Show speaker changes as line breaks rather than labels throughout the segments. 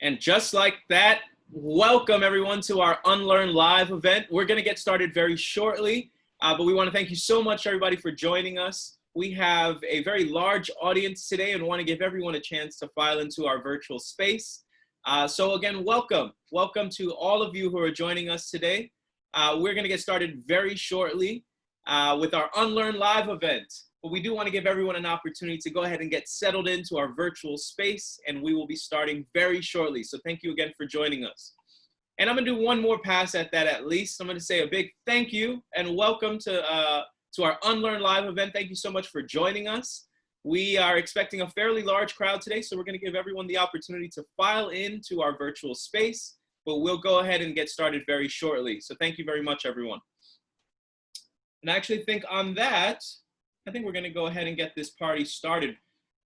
And just like that, welcome everyone to our Unlearn live event. We're going to get started very shortly, but we want to thank you so much, everybody, for joining us. We have a very large audience today and want to give everyone a chance to file into our virtual space. So again, welcome. Welcome to all of you who are joining us today. We're going to get started very shortly with our Unlearn live event. But we do want to give everyone an opportunity to go ahead and get settled into our virtual space, and we will be starting very shortly. So thank you again for joining us. And I'm going to do one more pass at that at least. I'm going to say a big thank you and welcome to our Unlearn live event. Thank you so much for joining us. We are expecting a fairly large crowd today, so we're going to give everyone the opportunity to file into our virtual space, but we'll go ahead and get started very shortly. So thank you very much, everyone. And I actually think on that, I think we're going to go ahead and get this party started.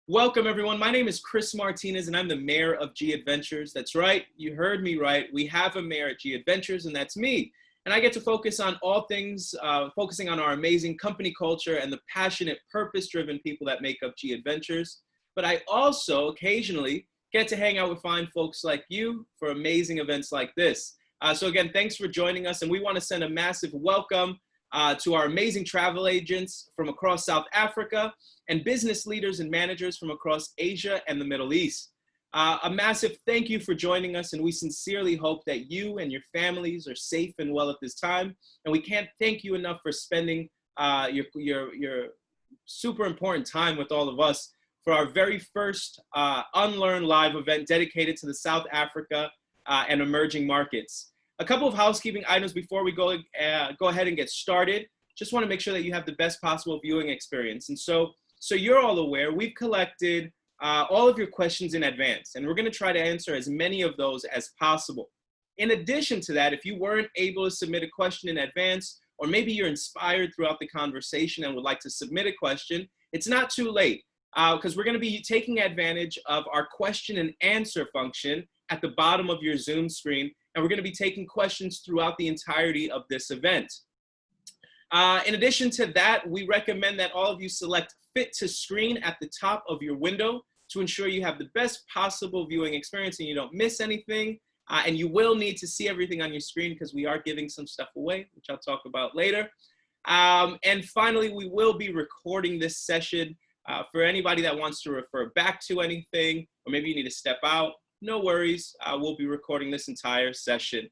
Welcome, everyone. My name is Chris Martinez, and I'm the mayor of Gadventures. That's right. You heard me right. We have a mayor at Gadventures, and that's me. And I get to focus on all things, focusing on our amazing company culture and the passionate, purpose-driven people that make up Gadventures. But I also occasionally get to hang out with fine folks like you for amazing events like this. So again, thanks for joining us. And we want to send a massive welcome to our amazing travel agents from across South Africa and business leaders and managers from across Asia and the Middle East. A massive thank you for joining us, and we sincerely hope that you and your families are safe and well at this time. And we can't thank you enough for spending your super important time with all of us for our very first Unlearn live event dedicated to the South Africa and emerging markets. A couple of housekeeping items before we go ahead and get started. Just want to make sure that you have the best possible viewing experience. And so you're all aware, we've collected all of your questions in advance, and we're going to try to answer as many of those as possible. In addition to that, if you weren't able to submit a question in advance, or maybe you're inspired throughout the conversation and would like to submit a question, it's not too late, because we're going to be taking advantage of our question and answer function at the bottom of your Zoom screen. And we're going to be taking questions throughout the entirety of this event. In addition to that, we recommend that all of you select Fit to Screen at the top of your window to ensure you have the best possible viewing experience and you don't miss anything. And you will need to see everything on your screen because we are giving some stuff away, which I'll talk about later. And finally, we will be recording this session for anybody that wants to refer back to anything, or maybe you need to step out. No worries, we'll be recording this entire session.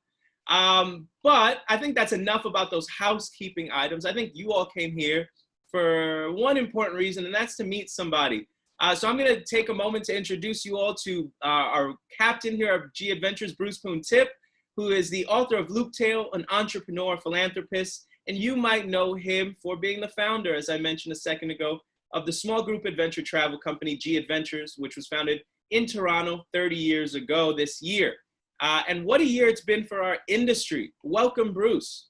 But I think that's enough about those housekeeping items. I think you all came here for one important reason, and that's to meet somebody. So I'm gonna take a moment to introduce you all to our captain here of Gadventures, Bruce Poon-Tip, who is the author of Loop Tale, an entrepreneur, philanthropist, and you might know him for being the founder, as I mentioned a second ago, of the small group adventure travel company Gadventures, which was founded in Toronto 30 years ago this year. And what a year it's been for our industry. Welcome, Bruce.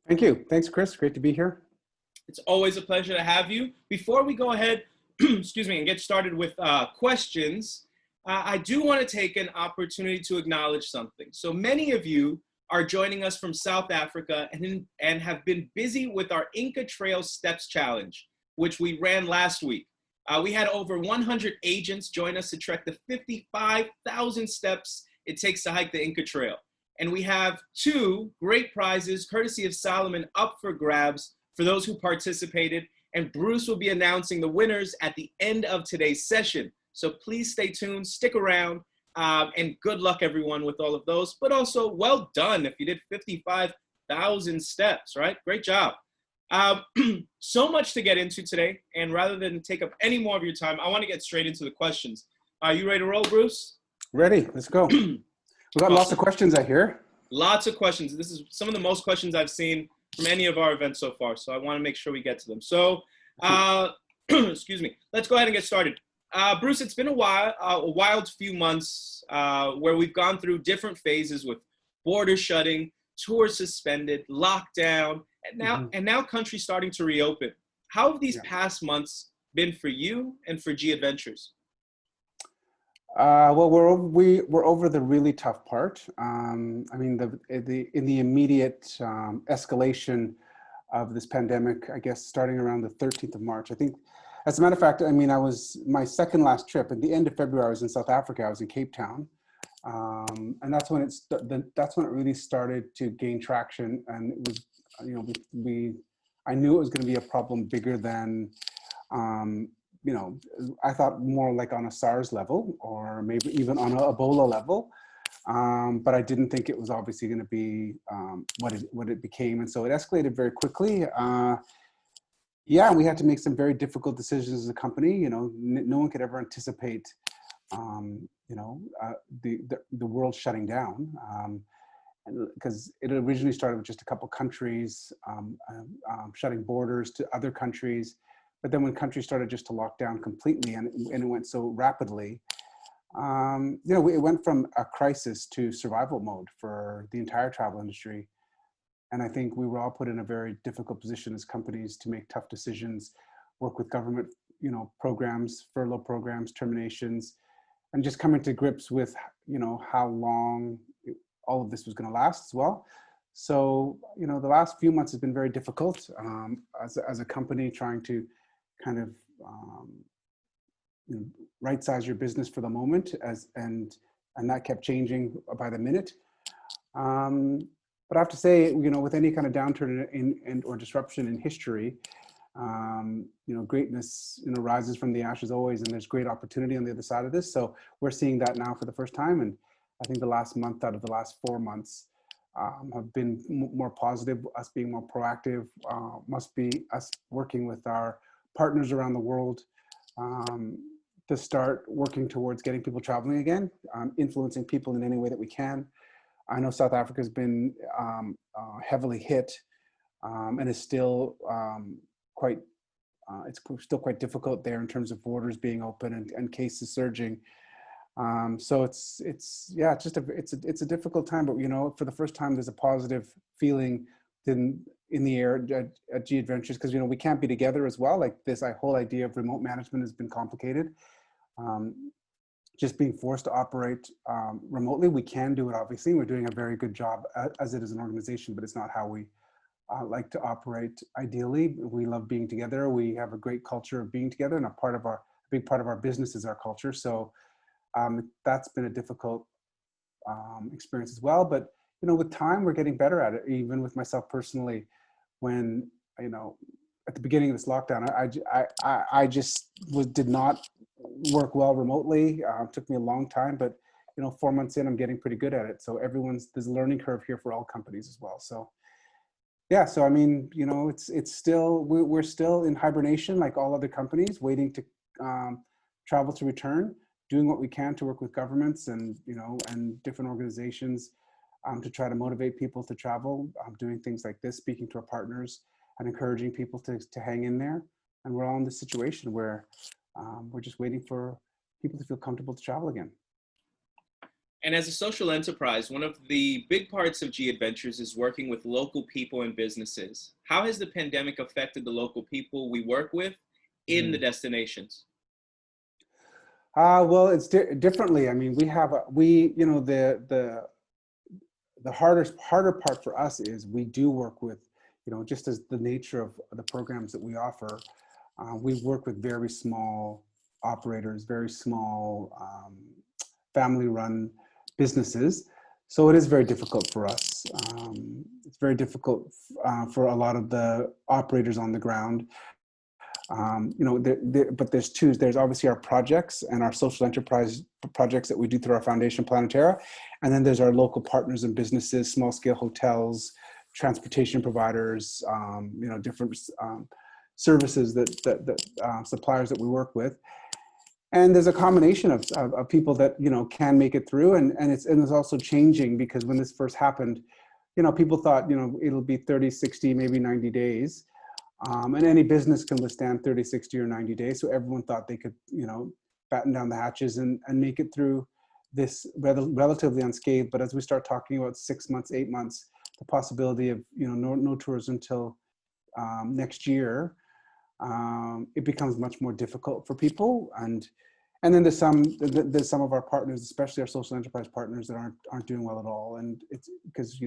Thank you. Thanks, Chris. Great to be here.
It's always a pleasure to have you. Before we go ahead, excuse me, and get started with questions, I do want to take an opportunity to acknowledge something. So many of you are joining us from South Africa and have been busy with our Inca Trail Steps Challenge, which we ran last week. We had over 100 agents join us to trek the 55,000 steps it takes to hike the Inca Trail. And we have 2 great prizes, courtesy of Solomon, up for grabs for those who participated. And Bruce will be announcing the winners at the end of today's session. So please stay tuned, stick around, and good luck, everyone, with all of those. But also, well done if you did 55,000 steps, right? Great job. So much to get into today, and rather than take up any more of your time, I want to get straight into the questions. Are you ready to roll, Bruce?
Ready, let's go. We've got awesome. Lots of questions, I hear.
Lots of questions. This is some of the most questions I've seen from any of our events so far, so I want to make sure we get to them. So, excuse me, let's go ahead and get started. Bruce, it's been a wild few months where we've gone through different phases with borders shutting, tours suspended, lockdown, and now countries starting to reopen. How have these past months been for you and for Gadventures?
Well, we're over the really tough part. I mean, in the immediate escalation of this pandemic, I guess starting around the 13th of March. I think, as a matter of fact, I mean, my second last trip at the end of February, I was in South Africa. I was in Cape Town. And that's when that's when it really started to gain traction. And it was, I knew it was going to be a problem bigger than, um, I thought more like on a SARS level or maybe even on a Ebola level. But I didn't think it was obviously going to be what it became. And so it escalated very quickly. Yeah, we had to make some very difficult decisions as a company. No one could ever anticipate, the world shutting down, because it originally started with just a couple countries shutting borders to other countries. But then when countries started just to lock down completely, and it went so rapidly, it went from a crisis to survival mode for the entire travel industry. And I think we were all put in a very difficult position as companies to make tough decisions, work with government, programs, furlough programs, terminations, and just coming to grips with, how long all of this was going to last as well. So, the last few months has been very difficult as a company trying to kind of right size your business for the moment, and that kept changing by the minute. But I have to say, with any kind of downturn or disruption in history, greatness, rises from the ashes always, and there's great opportunity on the other side of this. So we're seeing that now for the first time. And I think the last month out of the last 4 months have been more positive, us being more proactive, must be us working with our partners around the world to start working towards getting people traveling again, influencing people in any way that we can. I know South Africa has been heavily hit and is still it's still quite difficult there in terms of borders being open and cases surging. So it's a difficult time, but for the first time there's a positive feeling in the air at Gadventures, because we can't be together as well. Like this whole idea of remote management has been complicated. Just being forced to operate remotely. We can do it, obviously. We're doing a very good job as it is an organization, but it's not how we like to operate ideally. We love being together. We have a great culture of being together, and a big part of our business is our culture. So that's been a difficult experience as well. But with time, we're getting better at it. Even with myself personally, when at the beginning of this lockdown, I just did not work well remotely. It took me a long time, but 4 months in, I'm getting pretty good at it. So there's a learning curve here for all companies as well. So yeah, so I mean, it's still, we're still in hibernation like all other companies, waiting to travel to return, doing what we can to work with governments and different organizations to try to motivate people to travel, doing things like this, speaking to our partners and encouraging people to hang in there. And we're all in this situation where we're just waiting for people to feel comfortable to travel again.
And as a social enterprise, one of the big parts of Gadventures is working with local people and businesses. How has the pandemic affected the local people we work with in the destinations?
Well, it's differently. I mean, the harder part for us is we do work with, just as the nature of the programs that we offer, we work with very small operators, very small family-run businesses. So it is very difficult for us. It's very difficult for a lot of the operators on the ground. But there's obviously our projects and our social enterprise projects that we do through our foundation Planetera. And then there's our local partners and businesses, small scale hotels, transportation providers, different services that suppliers that we work with. And there's a combination of people that, can make it through. And it's also changing, because when this first happened, people thought, it'll be 30, 60, maybe 90 days. And any business can withstand 30, 60, or 90 days. So everyone thought they could, batten down the hatches and make it through this relatively unscathed. But as we start talking about 6 months, 8 months, the possibility of, no tours until next year, it becomes much more difficult for people. And then there's some of our partners, especially our social enterprise partners, that aren't doing well at all. And it's because,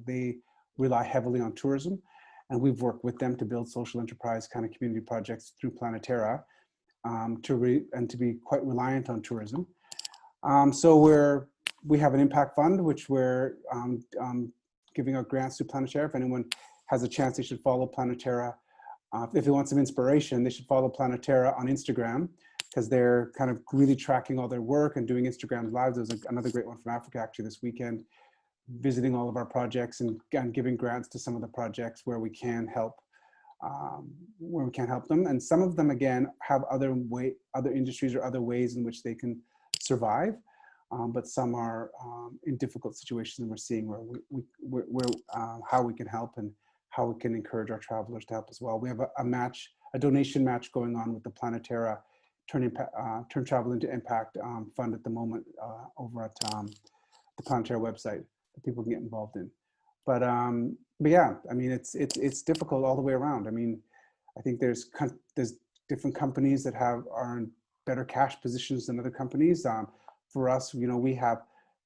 they rely heavily on tourism. And we've worked with them to build social enterprise kind of community projects through Planetera to be quite reliant on tourism. So we're we have an impact fund, which we're giving out grants to Planetara. If anyone has a chance, they should follow Planetara. If they want some inspiration, they should follow Planetara on Instagram, because they're kind of really tracking all their work and doing Instagram lives. There's another great one from Africa actually this weekend, visiting all of our projects and giving grants to some of the projects where we can help, them. And some of them, again, have other industries or other ways in which they can survive. But some are in difficult situations, and we're seeing how we can help and how we can encourage our travelers to help as well. We have a donation match going on with the Planetara Turn Travel into Impact fund at the moment over at the Planetara website that people can get involved in. But yeah, I mean, it's difficult all the way around. I mean, I think there's different companies that are in better cash positions than other companies. For us, you know, we have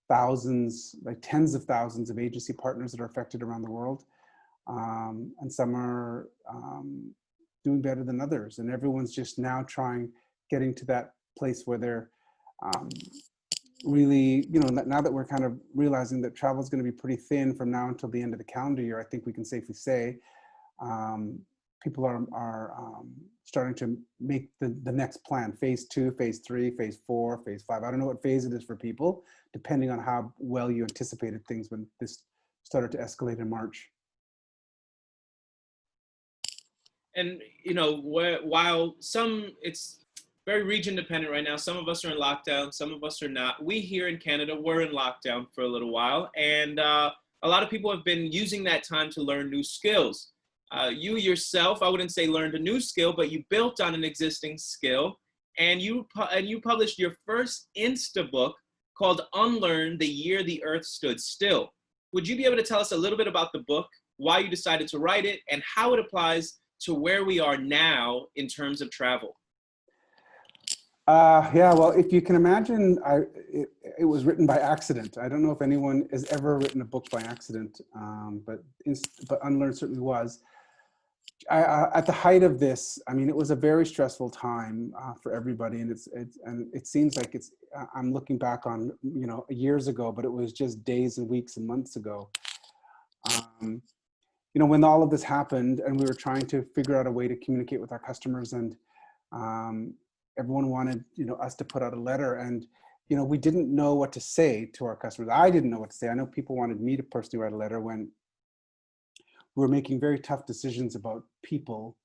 thousands, like tens of thousands of agency partners that are affected around the world. And some are doing better than others. And everyone's just now getting to that place where they're really, you know, now that we're kind of realizing that travel is going to be pretty thin from now until the end of the calendar year, I think we can safely say people are starting to make the next plan, phase 2, phase 3, phase 4, phase 5. I don't know what phase it is for people, depending on how well you anticipated things when this started to escalate in March.
And, you know, while it's very region dependent right now, some of us are in lockdown, some of us are not. We here in Canada were in lockdown for a little while, and a lot of people have been using that time to learn new skills. You yourself, I wouldn't say learned a new skill, but you built on an existing skill, and you published your first Insta book called Unlearn: The Year the Earth Stood Still. Would you be able to tell us a little bit about the book, why you decided to write it, and how it applies to where we are now in terms of travel?
Yeah, well, if you can imagine, it was written by accident. I don't know if anyone has ever written a book by accident, but Unlearn certainly was. At the height of this, I mean, it was a very stressful time for everybody, and it seems like I'm looking back on, you know, years ago, but it was just days and weeks and months ago. You know, when all of this happened, and we were trying to figure out a way to communicate with our customers, and everyone wanted, you know, us to put out a letter, and, you know, we didn't know what to say to our customers. I didn't know what to say. I know people wanted me to personally write a letter when we were making very tough decisions about people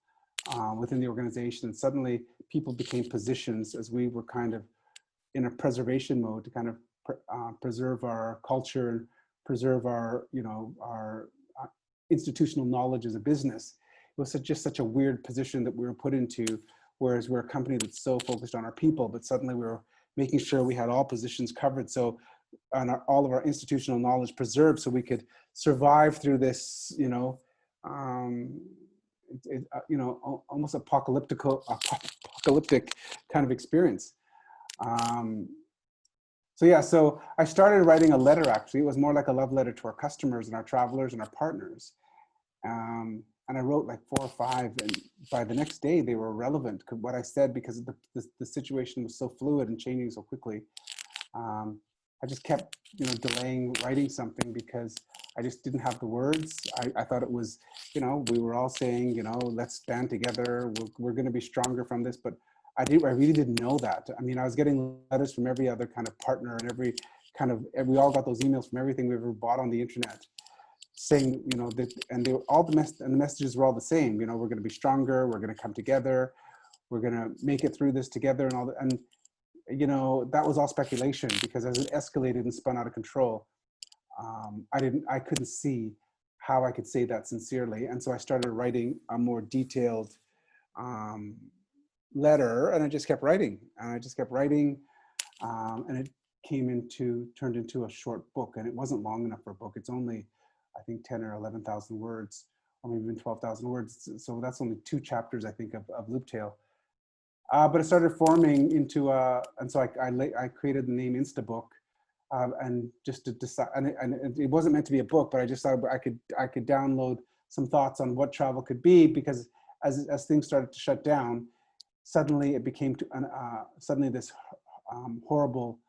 within the organization. And suddenly people became positions, as we were kind of in a preservation mode to kind of preserve our culture, preserve our, you know, our institutional knowledge as a business. It was just such a weird position that we were put into, whereas we're a company that's so focused on our people, but suddenly we were making sure we had all positions covered, so all of our institutional knowledge preserved, so we could survive through this, you know, you know, almost apocalyptic kind of experience. So yeah, so I started writing a letter. Actually, it was more like a love letter to our customers and our travelers and our partners. And I wrote like 4 or 5, and by the next day they were relevant. What I said, because the situation was so fluid and changing so quickly. I just kept, you know, delaying writing something because I just didn't have the words. I thought it was, you know, we were all saying, you know, let's stand together. We're going to be stronger from this, but I really didn't know that. I mean, I was getting letters from every other kind of partner, and we all got those emails from everything we ever bought on the internet, saying, you know, that, and they were all the messages were all the same. You know, we're going to be stronger. We're going to come together. We're going to make it through this together, and all that. And you know, that was all speculation, because as it escalated and spun out of control, I couldn't see how I could say that sincerely. And so I started writing a more detailed letter, and I just kept writing, and and it turned into a short book, and it wasn't long enough for a book. It's only, I think, 10 or 11,000 words, or maybe even 12,000 words. So that's only 2 chapters, I think, of Looptail. But it started forming into and so I created the name Instabook, and just to decide, and it wasn't meant to be a book, but I just thought I could download some thoughts on what travel could be, because as things started to shut down, suddenly it became suddenly this horrible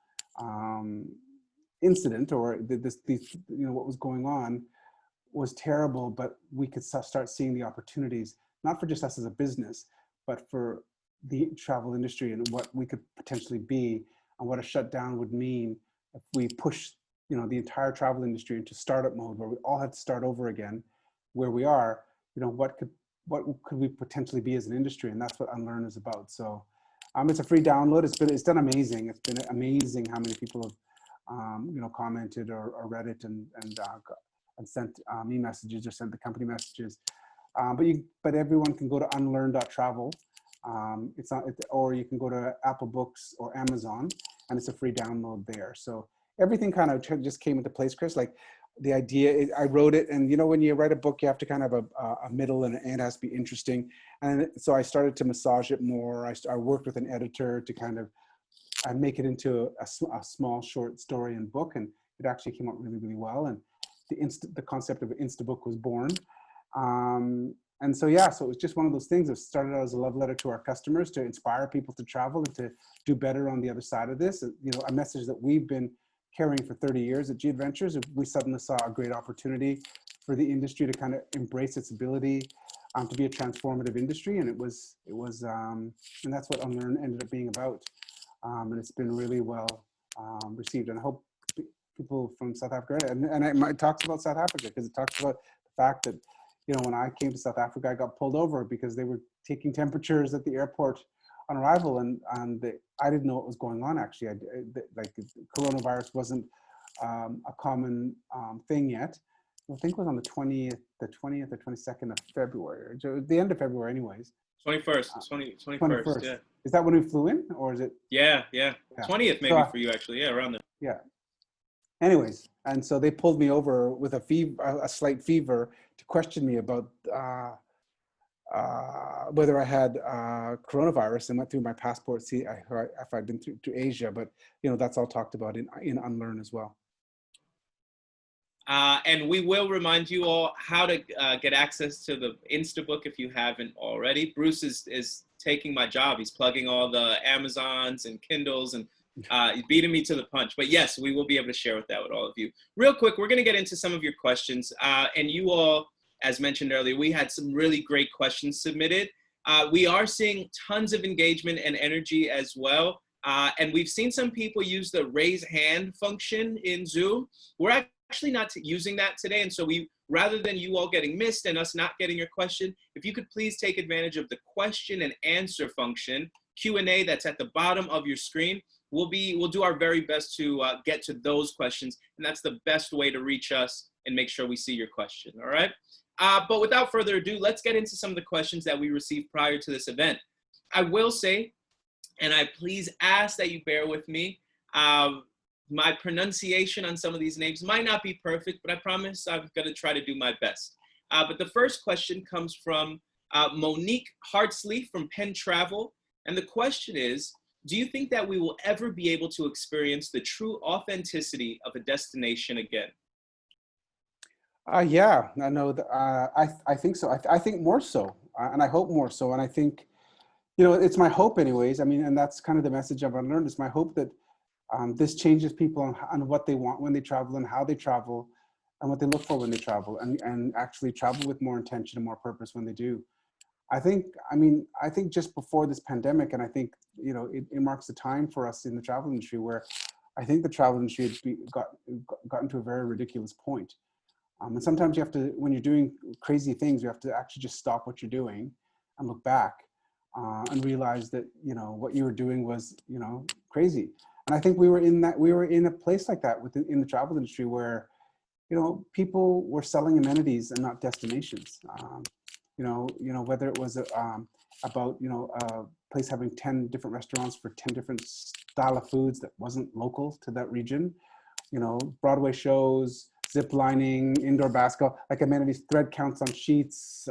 incident or what was going on was terrible, but we could start seeing the opportunities, not for just us as a business, but for the travel industry and what we could potentially be and what a shutdown would mean if we push, the entire travel industry into startup mode where we all had to start over again where we are, what could we potentially be as an industry? And that's what Unlearn is about. So it's a free download. It's done amazing. It's been amazing how many people have, commented or read it and sent me messages or sent the company messages. But everyone can go to unlearn.travel. It's not, or you can go to Apple Books or Amazon, and it's a free download there. So everything kind of just came into place, Chris. Like the idea, I wrote it, and when you write a book, you have to kind of have a middle, and it has to be interesting. And so I started to massage it more. I worked with an editor to kind of make it into a small short story and book, and it actually came out really, really well. And the concept of an Instabook was born. And so, yeah, so it was just one of those things that started out as a love letter to our customers to inspire people to travel and to do better on the other side of this. A message that we've been carrying for 30 years at Gadventures. We suddenly saw a great opportunity for the industry to kind of embrace its ability to be a transformative industry. And and that's what Unlearn ended up being about. And it's been really well received. And I hope people from South Africa, and it talks about South Africa because it talks about the fact that, when I came to South Africa, I got pulled over because they were taking temperatures at the airport on arrival, and I didn't know what was going on. Actually, like coronavirus wasn't a common thing yet. I think it was on the 20th or 22nd of February, or the end of February, anyways.
21st, yeah.
Is that when we flew in, or is it?
Yeah. 20th maybe for you, actually. Yeah, around there.
Yeah. Anyways, and so they pulled me over with a slight fever to question me about whether I had coronavirus, and went through my passport, see if I'd been to Asia. But that's all talked about in Unlearn as well.
And we will remind you all how to get access to the Instabook if you haven't already. Bruce is taking my job. He's plugging all the Amazons and Kindles and beating me to the punch. But yes, we will be able to share with all of you. Real quick, we're going to get into some of your questions. And you all, as mentioned earlier, we had some really great questions submitted. We are seeing tons of engagement and energy as well. And we've seen some people use the raise hand function in Zoom. We're actually not using that today. And so rather than you all getting missed and us not getting your question, if you could please take advantage of the question and answer function, Q&A, that's at the bottom of your screen. We'll do our very best to get to those questions, and that's the best way to reach us and make sure we see your question, all right? But without further ado, let's get into some of the questions that we received prior to this event. I will say, and I please ask that you bear with me, my pronunciation on some of these names might not be perfect, but I promise I'm gonna try to do my best. But the first question comes from Monique Hartsley from Penn Travel, and the question is, do you think that we will ever be able to experience the true authenticity of a destination again?
Yeah, I know. I think so. I think more so, and I hope more so. And I think, it's my hope, anyways. I mean, and that's kind of the message I've learned. It's my hope that this changes people on what they want when they travel and how they travel, and what they look for when they travel, and actually travel with more intention and more purpose when they do. I think just before this pandemic, and I think, it marks a time for us in the travel industry where I think the travel industry had gotten to a very ridiculous point. And sometimes you have to, when you're doing crazy things, you have to actually just stop what you're doing and look back and realize that, what you were doing was, crazy. And I think we were in a place like that in the travel industry where, people were selling amenities and not destinations. Whether it was about, a place having 10 different restaurants for 10 different style of foods that wasn't local to that region, Broadway shows, zip lining, indoor basketball, like amenities, thread counts on sheets.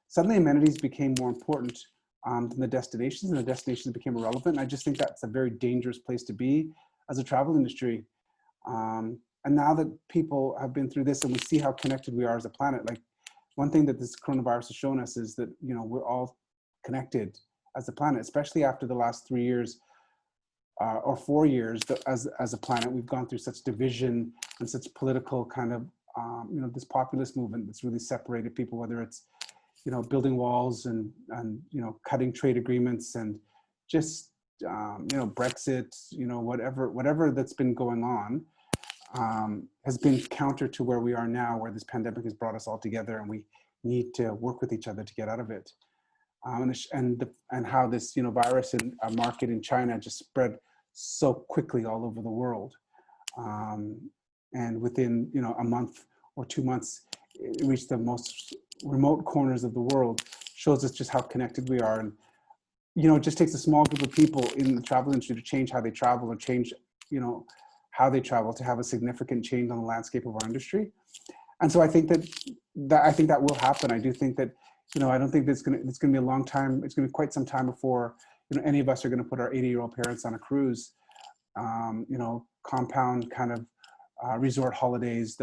Suddenly amenities became more important than the destinations, and the destinations became irrelevant. And I just think that's a very dangerous place to be as a travel industry. And now that people have been through this and we see how connected we are as a planet, like, one thing that this coronavirus has shown us is that, we're all connected as a planet, especially after the last 3 years or 4 years as a planet, we've gone through such division and such political kind of, this populist movement that's really separated people, whether it's, building walls and cutting trade agreements and just, Brexit, whatever that's been going on, has been counter to where we are now, where this pandemic has brought us all together and we need to work with each other to get out of it. And how this, virus and market in China just spread so quickly all over the world. And within, a month or 2 months, it reached the most remote corners of the world, shows us just how connected we are. And, it just takes a small group of people in the travel industry to change how they travel or change, how they travel, to have a significant change on the landscape of our industry. And so I think that will happen. I do think that, I don't think it's going to be a long time. It's going to be quite some time before, any of us are going to put our 80-year-old parents on a cruise, compound kind of resort holidays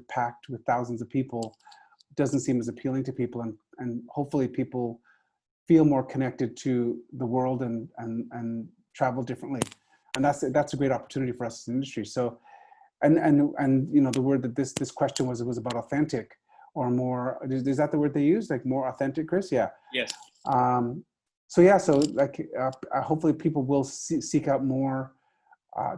packed with thousands of people doesn't seem as appealing to people. And hopefully people feel more connected to the world and travel differently. And that's a great opportunity for us as an industry. So, and the word that this question was about authentic, or more, is that the word they use? Like more authentic, Chris? Yeah.
Yes.
So like, hopefully people will seek out more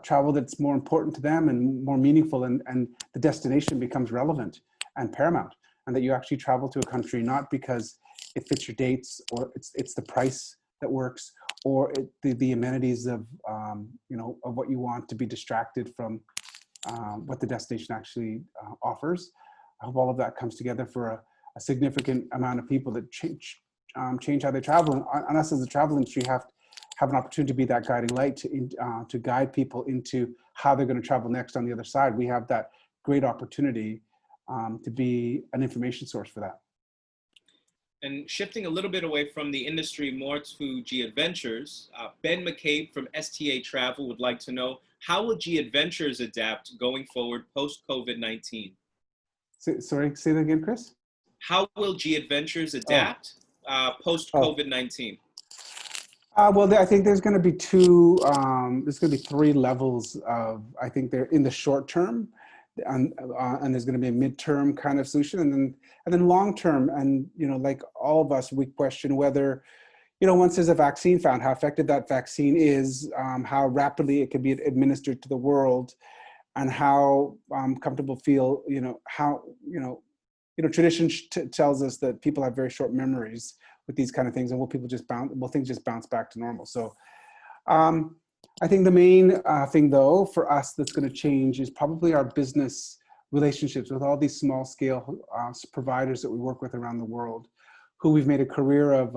travel that's more important to them and more meaningful, and the destination becomes relevant and paramount, and that you actually travel to a country not because it fits your dates, or it's the price that works, or the amenities of of what you want to be distracted from what the destination actually offers. I hope all of that comes together for a significant amount of people that change how they travel. And us as a travel industry have an opportunity to be that guiding light to guide people into how they're going to travel next on the other side. We have that great opportunity to be an information source for that.
And shifting a little bit away from the industry, more to Gadventures, Ben McCabe from STA Travel would like to know, how will Gadventures adapt going forward post-COVID-19?
Sorry, say that again, Chris?
How will Gadventures adapt post-COVID-19?
Well, I think there's going to be there's going to be 3 levels of, I think they're in the short term, and there's going to be a midterm kind of solution, and then long term. And, like all of us, we question whether, once there's a vaccine found, how effective that vaccine is, how rapidly it can be administered to the world, and how comfortable feel, tradition tells us that people have very short memories with these kind of things, and things just bounce back to normal. So I think the main thing, though, for us that's going to change is probably our business relationships with all these small scale providers that we work with around the world, who we've made a career of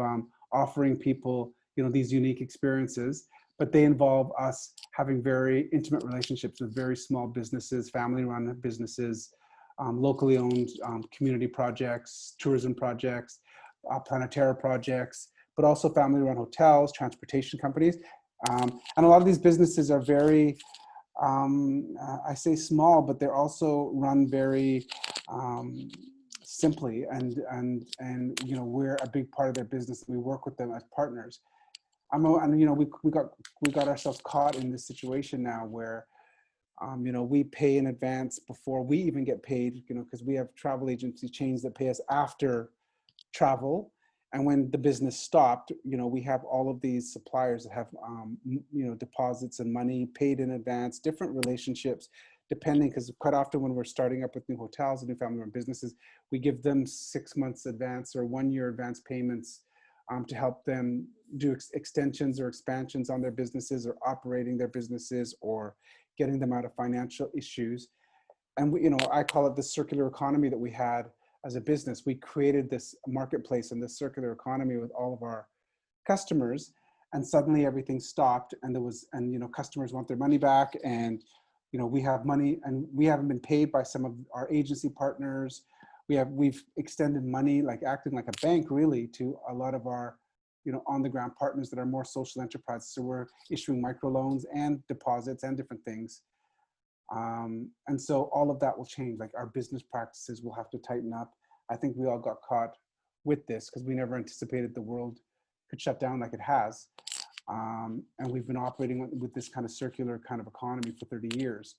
offering people, these unique experiences. But they involve us having very intimate relationships with very small businesses, family-run businesses, locally owned community projects, tourism projects, planetary projects, but also family-run hotels, transportation companies. And a lot of these businesses are very, I say small, but they're also run very simply. And we're a big part of their business. We work with them as partners. We got ourselves caught in this situation now where, we pay in advance before we even get paid, because we have travel agency chains that pay us after travel. And when the business stopped, we have all of these suppliers that have, deposits and money paid in advance, different relationships, depending, because quite often when we're starting up with new hotels and new family-run businesses, we give them 6 months advance or 1 year advance payments to help them do extensions or expansions on their businesses, or operating their businesses, or getting them out of financial issues. And I call it the circular economy that we had as a business. We created this marketplace and this circular economy with all of our customers, and suddenly everything stopped, and customers want their money back, and we have money, and we haven't been paid by some of our agency partners. We've extended money, like acting like a bank really, to a lot of our on the ground partners that are more social enterprises. So we're issuing microloans and deposits and different things. And so all of that will change. Like, our business practices will have to tighten up. I think we all got caught with this because we never anticipated the world could shut down like it has. And we've been operating with this kind of circular kind of economy for 30 years.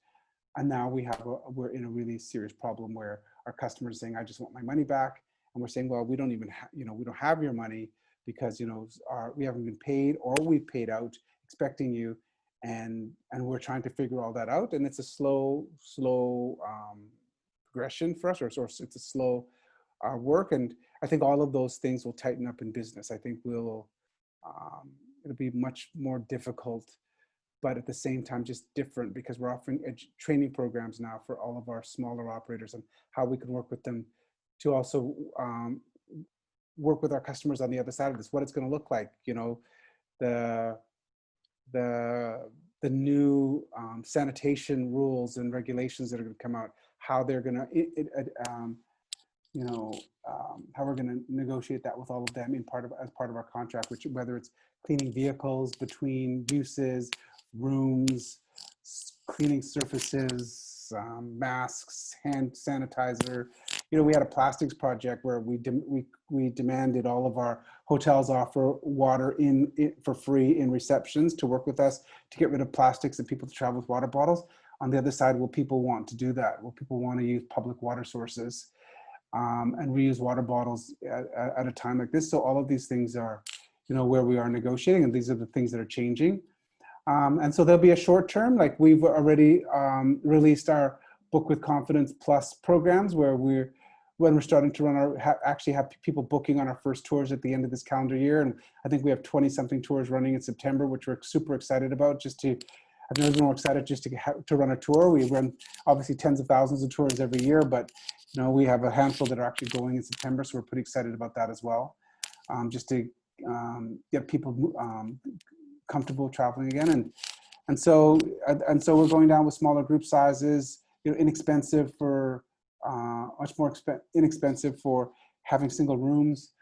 And now we're in a really serious problem where our customers are saying, I just want my money back. And we're saying, well, we don't even we don't have your money because, we haven't been paid, or we've paid out expecting you. And we're trying to figure all that out. And it's a slow progression for us, or it's a slow work. And I think all of those things will tighten up in business. I think it'll be much more difficult, but at the same time, just different, because we're offering training programs now for all of our smaller operators and how we can work with them to also work with our customers on the other side of this, what it's going to look like, the new sanitation rules and regulations that are going to come out, how they're going to, how we're going to negotiate that with all of them as part of our contract, which whether it's cleaning vehicles between uses, rooms, cleaning surfaces, masks, hand sanitizer. We had a plastics project where we demanded all of our hotels offer water for free in receptions to work with us to get rid of plastics and people to travel with water bottles. On the other side, will people want to do that? Will people want to use public water sources and reuse water bottles at a time like this? So all of these things are, where we are negotiating, and these are the things that are changing. And so there'll be a short term, like we've already released our Book with Confidence Plus programs, where when we're starting to actually have people booking on our first tours at the end of this calendar year. And I think we have 20 something tours running in September, which we're super excited about. I've never been more excited just to run a tour. We run obviously tens of thousands of tours every year, but we have a handful that are actually going in September. So we're pretty excited about that as well. Just to get people comfortable traveling again. And so we're going down with smaller group sizes, inexpensive for, much more inexpensive for having single rooms,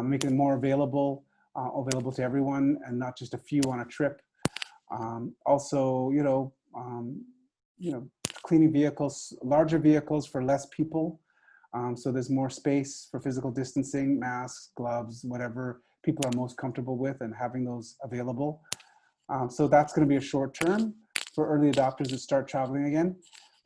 making it more available to everyone and not just a few on a trip. Also, cleaning vehicles, larger vehicles for less people. So there's more space for physical distancing, masks, gloves, whatever people are most comfortable with, and having those available. So that's going to be a short term for early adopters that start traveling again.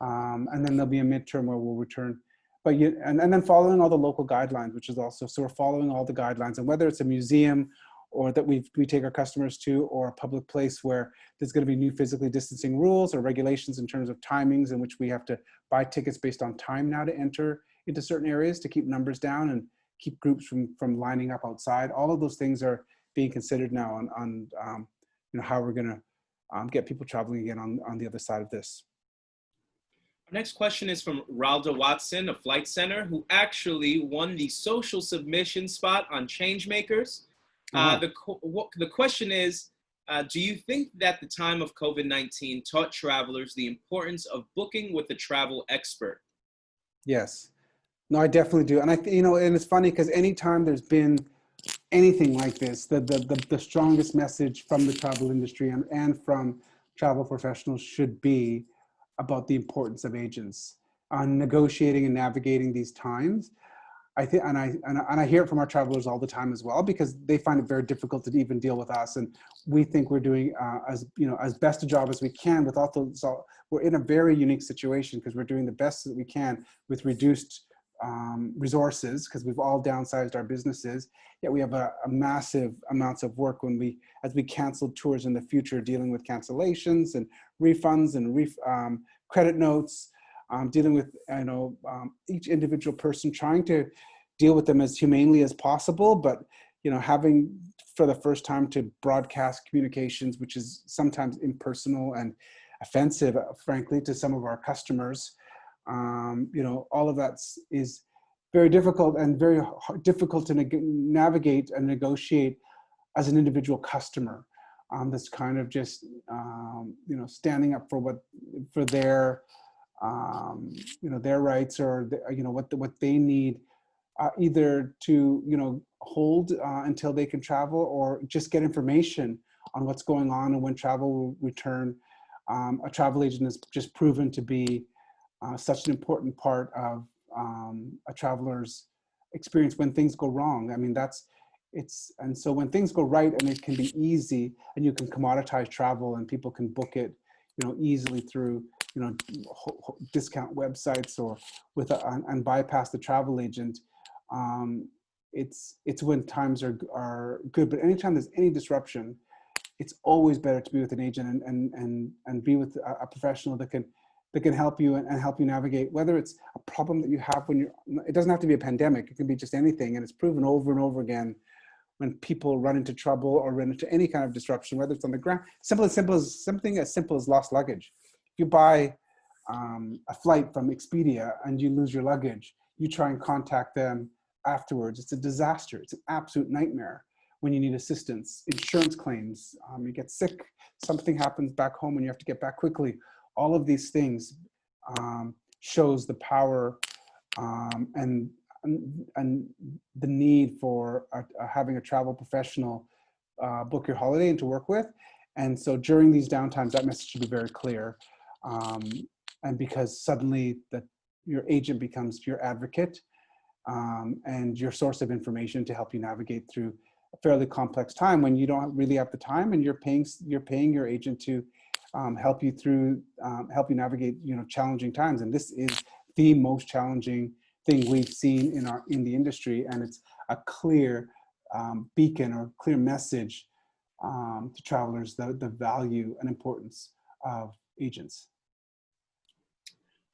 And then there'll be a midterm where we'll return. But and then following all the local guidelines, which is also, so we're following all the guidelines, and whether it's a museum or that we take our customers to, or a public place where there's going to be new physically distancing rules or regulations in terms of timings in which we have to buy tickets based on time now to enter into certain areas to keep numbers down and keep groups from lining up outside. All of those things are being considered now on how we're going to get people traveling again on the other side of this.
Our next question is from Ralda Watson of Flight Center, who actually won the social submission spot on Changemakers. The question is, do you think that the time of COVID-19 taught travelers the importance of booking with a travel expert?
Yes. No, I definitely do. And and it's funny because anytime there's been anything like this, the strongest message from the travel industry and from travel professionals should be about the importance of agents on negotiating and navigating these times. I think, and I hear it from our travelers all the time as well, because they find it very difficult to even deal with us. And we think we're doing as best a job as we can with all those. So we're in a very unique situation because we're doing the best that we can with reduced resources, because we've all downsized our businesses. Yet we have a massive amounts of work as we canceled tours in the future, dealing with cancellations and refunds and credit notes. Dealing with each individual person, trying to deal with them as humanely as possible, but having for the first time to broadcast communications, which is sometimes impersonal and offensive, frankly, to some of our customers. All of that is very difficult and very difficult to navigate and negotiate as an individual customer. That's kind of just standing up for their their rights, or what they need, either to hold until they can travel, or just get information on what's going on and when travel will return. A travel agent has just proven to be such an important part of a traveler's experience when things go wrong. I mean, and so when things go right and it can be easy and you can commoditize travel and people can book it, easily through, discount websites or and bypass the travel agent. It's when times are good, but anytime there's any disruption, it's always better to be with an agent and be with a professional that can help you and help you navigate, whether it's a problem that you have it doesn't have to be a pandemic, it can be just anything. And it's proven over and over again when people run into trouble or run into any kind of disruption, whether it's on the ground, something as simple as lost luggage. If you buy a flight from Expedia and you lose your luggage, you try and contact them afterwards. It's a disaster. It's an absolute nightmare when you need assistance. Insurance claims, you get sick, something happens back home and you have to get back quickly. All of these things shows the power and the need for having a travel professional book your holiday and to work with. And so during these downtimes, that message should be very clear. And because suddenly your agent becomes your advocate and your source of information to help you navigate through a fairly complex time when you don't really have the time, and you're paying your agent to help you navigate challenging times. And this is the most challenging thing we've seen in the industry, and it's a clear beacon or clear message to travelers the value and importance of agents.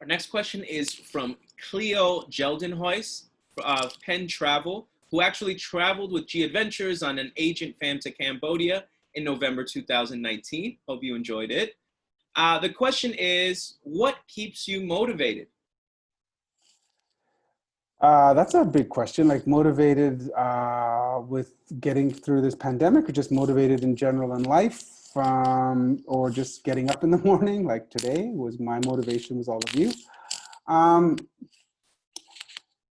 Our next question is from Cleo Geldenhuis of Penn Travel, who actually traveled with Gadventures on an agent fam to Cambodia in November 2019. Hope you enjoyed it. The question is, what keeps you motivated?
That's a big question. Like, motivated with getting through this pandemic, or just motivated in general in life, or just getting up in the morning? Like today was my motivation, was all of you.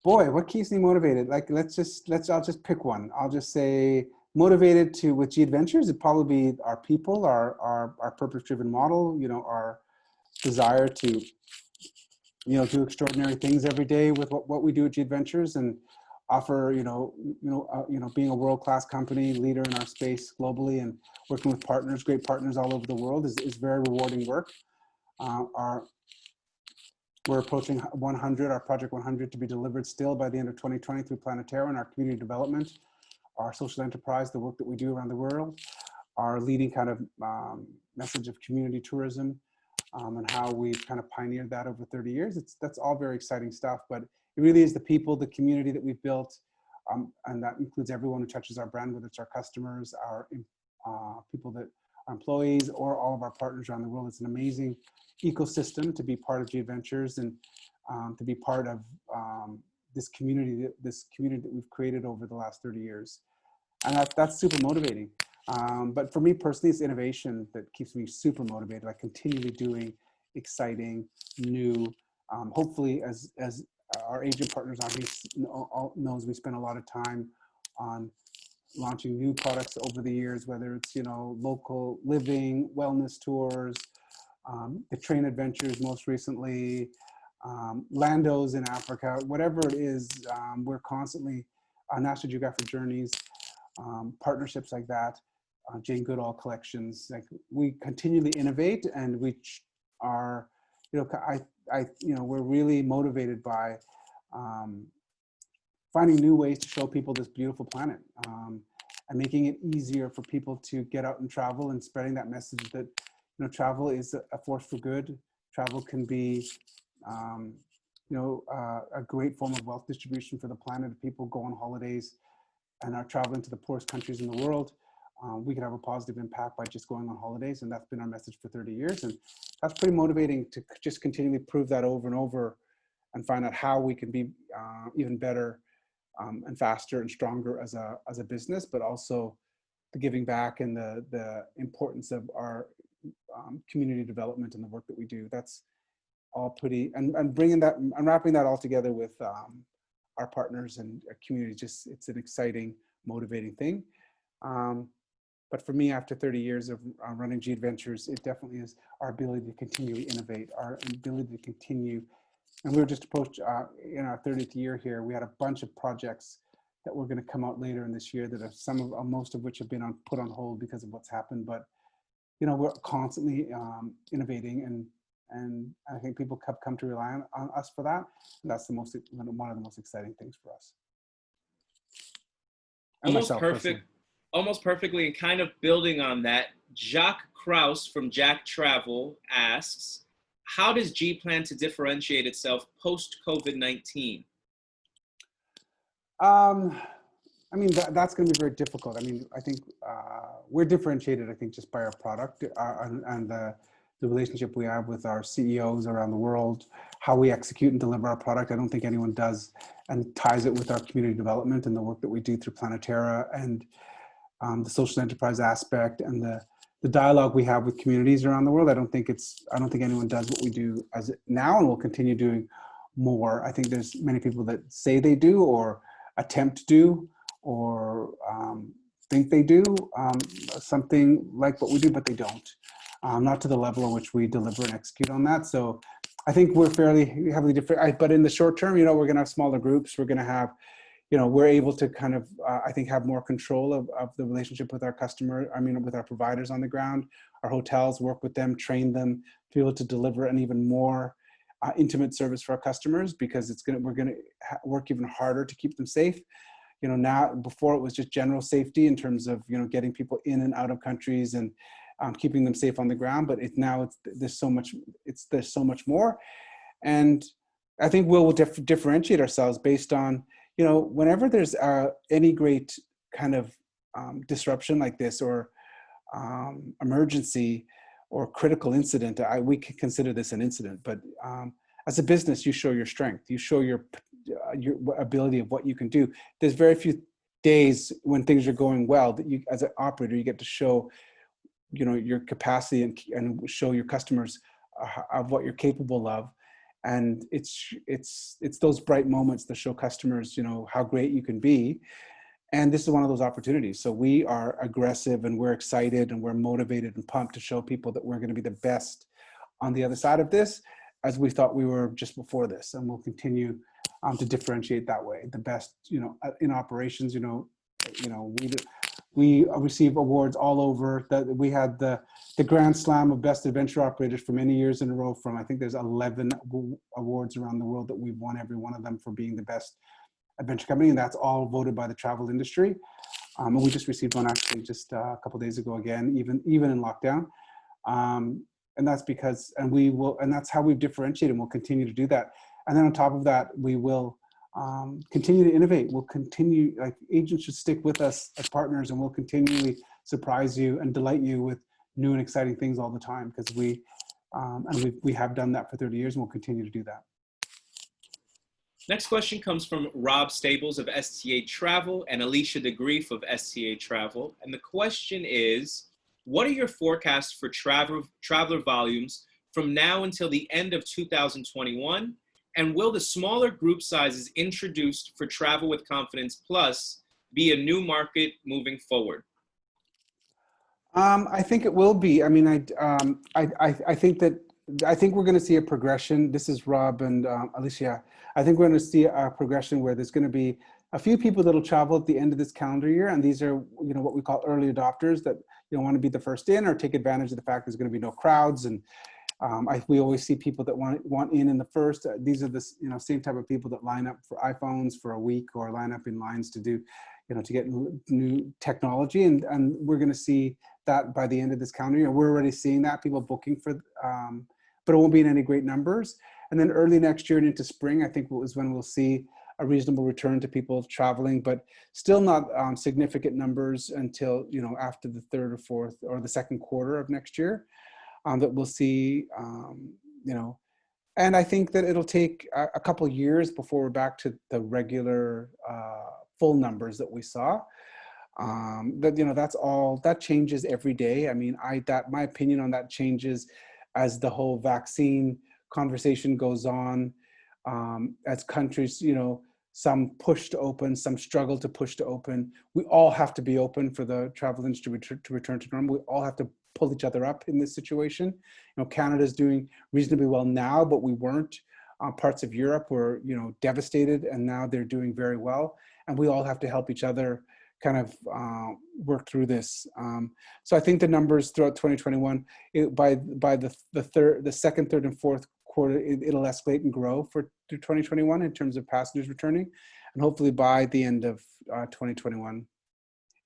Boy, what keeps me motivated? Like, I'll just pick one. I'll just say motivated with Gadventures, it'd probably be our people, our purpose-driven model, our desire to do extraordinary things every day with what we do at Gadventures, and offer, being a world-class company, leader in our space globally, and working with partners, great partners all over the world is very rewarding work. We're approaching 100, our project 100, to be delivered still by the end of 2020 through Planetera and our community development, our social enterprise, the work that we do around the world, our leading kind of message of community tourism, and how we've kind of pioneered that over 30 years. That's all very exciting stuff, but it really is the people, the community that we've built, and that includes everyone who touches our brand, whether it's our customers, our people that are employees, or all of our partners around the world. It's an amazing ecosystem to be part of Gadventures, and to be part of this community that we've created over the last 30 years. And that's super motivating. But for me personally, it's innovation that keeps me super motivated. Like continually doing exciting, new, hopefully as our agent partners knows, we spend a lot of time on launching new products over the years, whether it's, local living, wellness tours, the train adventures most recently, Landos in Africa, whatever it is, we're constantly on National Geographic Journeys, partnerships like that, Jane Goodall collections. Like, we continually innovate, and we are, we're really motivated by finding new ways to show people this beautiful planet, and making it easier for people to get out and travel, and spreading that message that travel is a force for good. Travel can be a great form of wealth distribution for the planet. If people go on holidays and are traveling to the poorest countries in the world, we can have a positive impact by just going on holidays. And that's been our message for 30 years. And that's pretty motivating to just continually prove that over and over, and find out how we can be even better and faster and stronger as a business, but also the giving back and the importance of our community development and the work that we do. That's all pretty, and bringing that and wrapping that all together with our partners and our community. Just, it's an exciting, motivating thing. But for me, after 30 years of running Gadventures, it definitely is our ability to continually innovate, our ability to continue. And we were just approached in our 30th year here. We had a bunch of projects that were going to come out later in this year that are most of which have been put on hold because of what's happened. But we're constantly innovating, and I think people have come to rely on us for that. And that's one of the most exciting things for us. And
Almost
myself
perfect,
personally.
almost perfectly, and kind of building on that, Jacques Kraus from Jack Travel asks, how does G plan to differentiate itself post-COVID-19?
I mean, that's going to be very difficult. I mean, I think we're differentiated, I think, just by our product and the relationship we have with our CEOs around the world, how we execute and deliver our product. I don't think anyone does, and ties it with our community development and the work that we do through Planetera and the social enterprise aspect and the dialogue we have with communities around the world. I don't think anyone does what we do as now, and will continue doing more. I think there's many people that say they do or attempt to do or think they do something like what we do, but they don't. Not to the level in which we deliver and execute on that. So I think we're fairly heavily different. But in the short term, we're going to have smaller groups. We're going to have, we're able to kind of, I think, have more control of the relationship with our with our providers on the ground, our hotels, work with them, train them, to be able to deliver an even more intimate service for our customers, because we're going to work even harder to keep them safe. Now, before it was just general safety in terms of, getting people in and out of countries and keeping them safe on the ground. But there's so much more. And I think we'll differentiate ourselves based on, whenever there's any great kind of disruption like this, or emergency or critical incident, we can consider this an incident. But as a business, you show your strength, you show your ability of what you can do. There's very few days when things are going well that you, as an operator, you get to show, your capacity and show your customers of what you're capable of. And it's those bright moments that show customers, how great you can be. And this is one of those opportunities. So we are aggressive, and we're excited, and we're motivated and pumped to show people that we're going to be the best on the other side of this, as we thought we were just before this. And we'll continue to differentiate that way. The best, in operations, we receive awards all over. We had the Grand Slam of Best Adventure Operators for many years in a row. I think there's 11 awards around the world that we've won every one of them for being the best adventure company, and that's all voted by the travel industry. And we just received one actually just a couple of days ago again, even in lockdown. And that's because, and that's how we've differentiated, and we'll continue to do that. And then on top of that, we will continue to innovate. We'll continue, like, agents should stick with us as partners, and we'll continually surprise you and delight you with new and exciting things all the time, because we have done that for 30 years, and we'll continue to do that.
Next question comes from Rob Stables of STA Travel and Alicia DeGrief of STA Travel. And the question is, what are your forecasts for traveler volumes from now until the end of 2021? And will the smaller group sizes introduced for Travel with Confidence Plus be a new market moving forward?
I think it will be. I mean, I think we're going to see a progression. This is Rob and Alicia. I think we're going to see a progression where there's going to be a few people that'll travel at the end of this calendar year, and these are, what we call early adopters that want to be the first in or take advantage of the fact there's going to be no crowds. And we always see people that want in the first. These are the same type of people that line up for iPhones for a week, or line up in lines to do, to get new technology. And we're going to see that by the end of this calendar year. We're already seeing that, people booking for, but it won't be in any great numbers. And then early next year and into spring, I think is when we'll see a reasonable return to people traveling, but still not significant numbers until, after the third or fourth or the second quarter of next year, that we'll see, and I think that it'll take a couple of years before we're back to the regular full numbers that we saw. That changes every day. I mean, my opinion on that changes as the whole vaccine conversation goes on, as countries, some push to open, some struggle to push to open. We all have to be open for the travel industry to return to normal. We all have to pull each other up in this situation. Canada's doing reasonably well now, but we weren't parts of Europe were, devastated, and now they're doing very well. And we all have to help each other kind of work through this. So I think the numbers throughout 2021, by the second, third, and fourth quarter, it'll escalate and grow through 2021 in terms of passengers returning, and hopefully by the end of 2021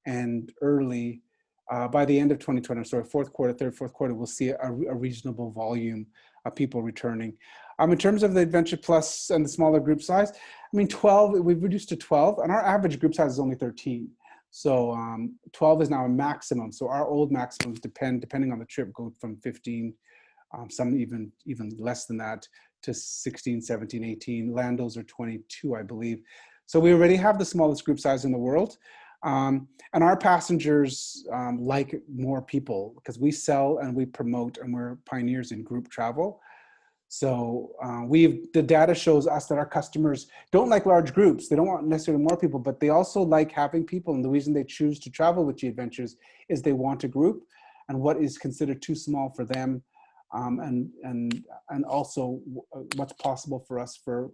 and early by the end of 2020, fourth quarter, fourth quarter, we'll see a reasonable volume of people returning. In terms of the Adventure Plus and the smaller group size, 12, we've reduced to 12, and our average group size is only 13. So 12 is now a maximum. So our old maximums depending on the trip, go from 15, some even less than that, to 16, 17, 18. Landos are 22, I believe. So we already have the smallest group size in the world. And our passengers like more people, because we sell and we promote, and we're pioneers in group travel. So the data shows us that our customers don't like large groups. They don't want necessarily more people, but they also like having people. And the reason they choose to travel with Gadventures is they want a group, and what is considered too small for them, and also what's possible for us for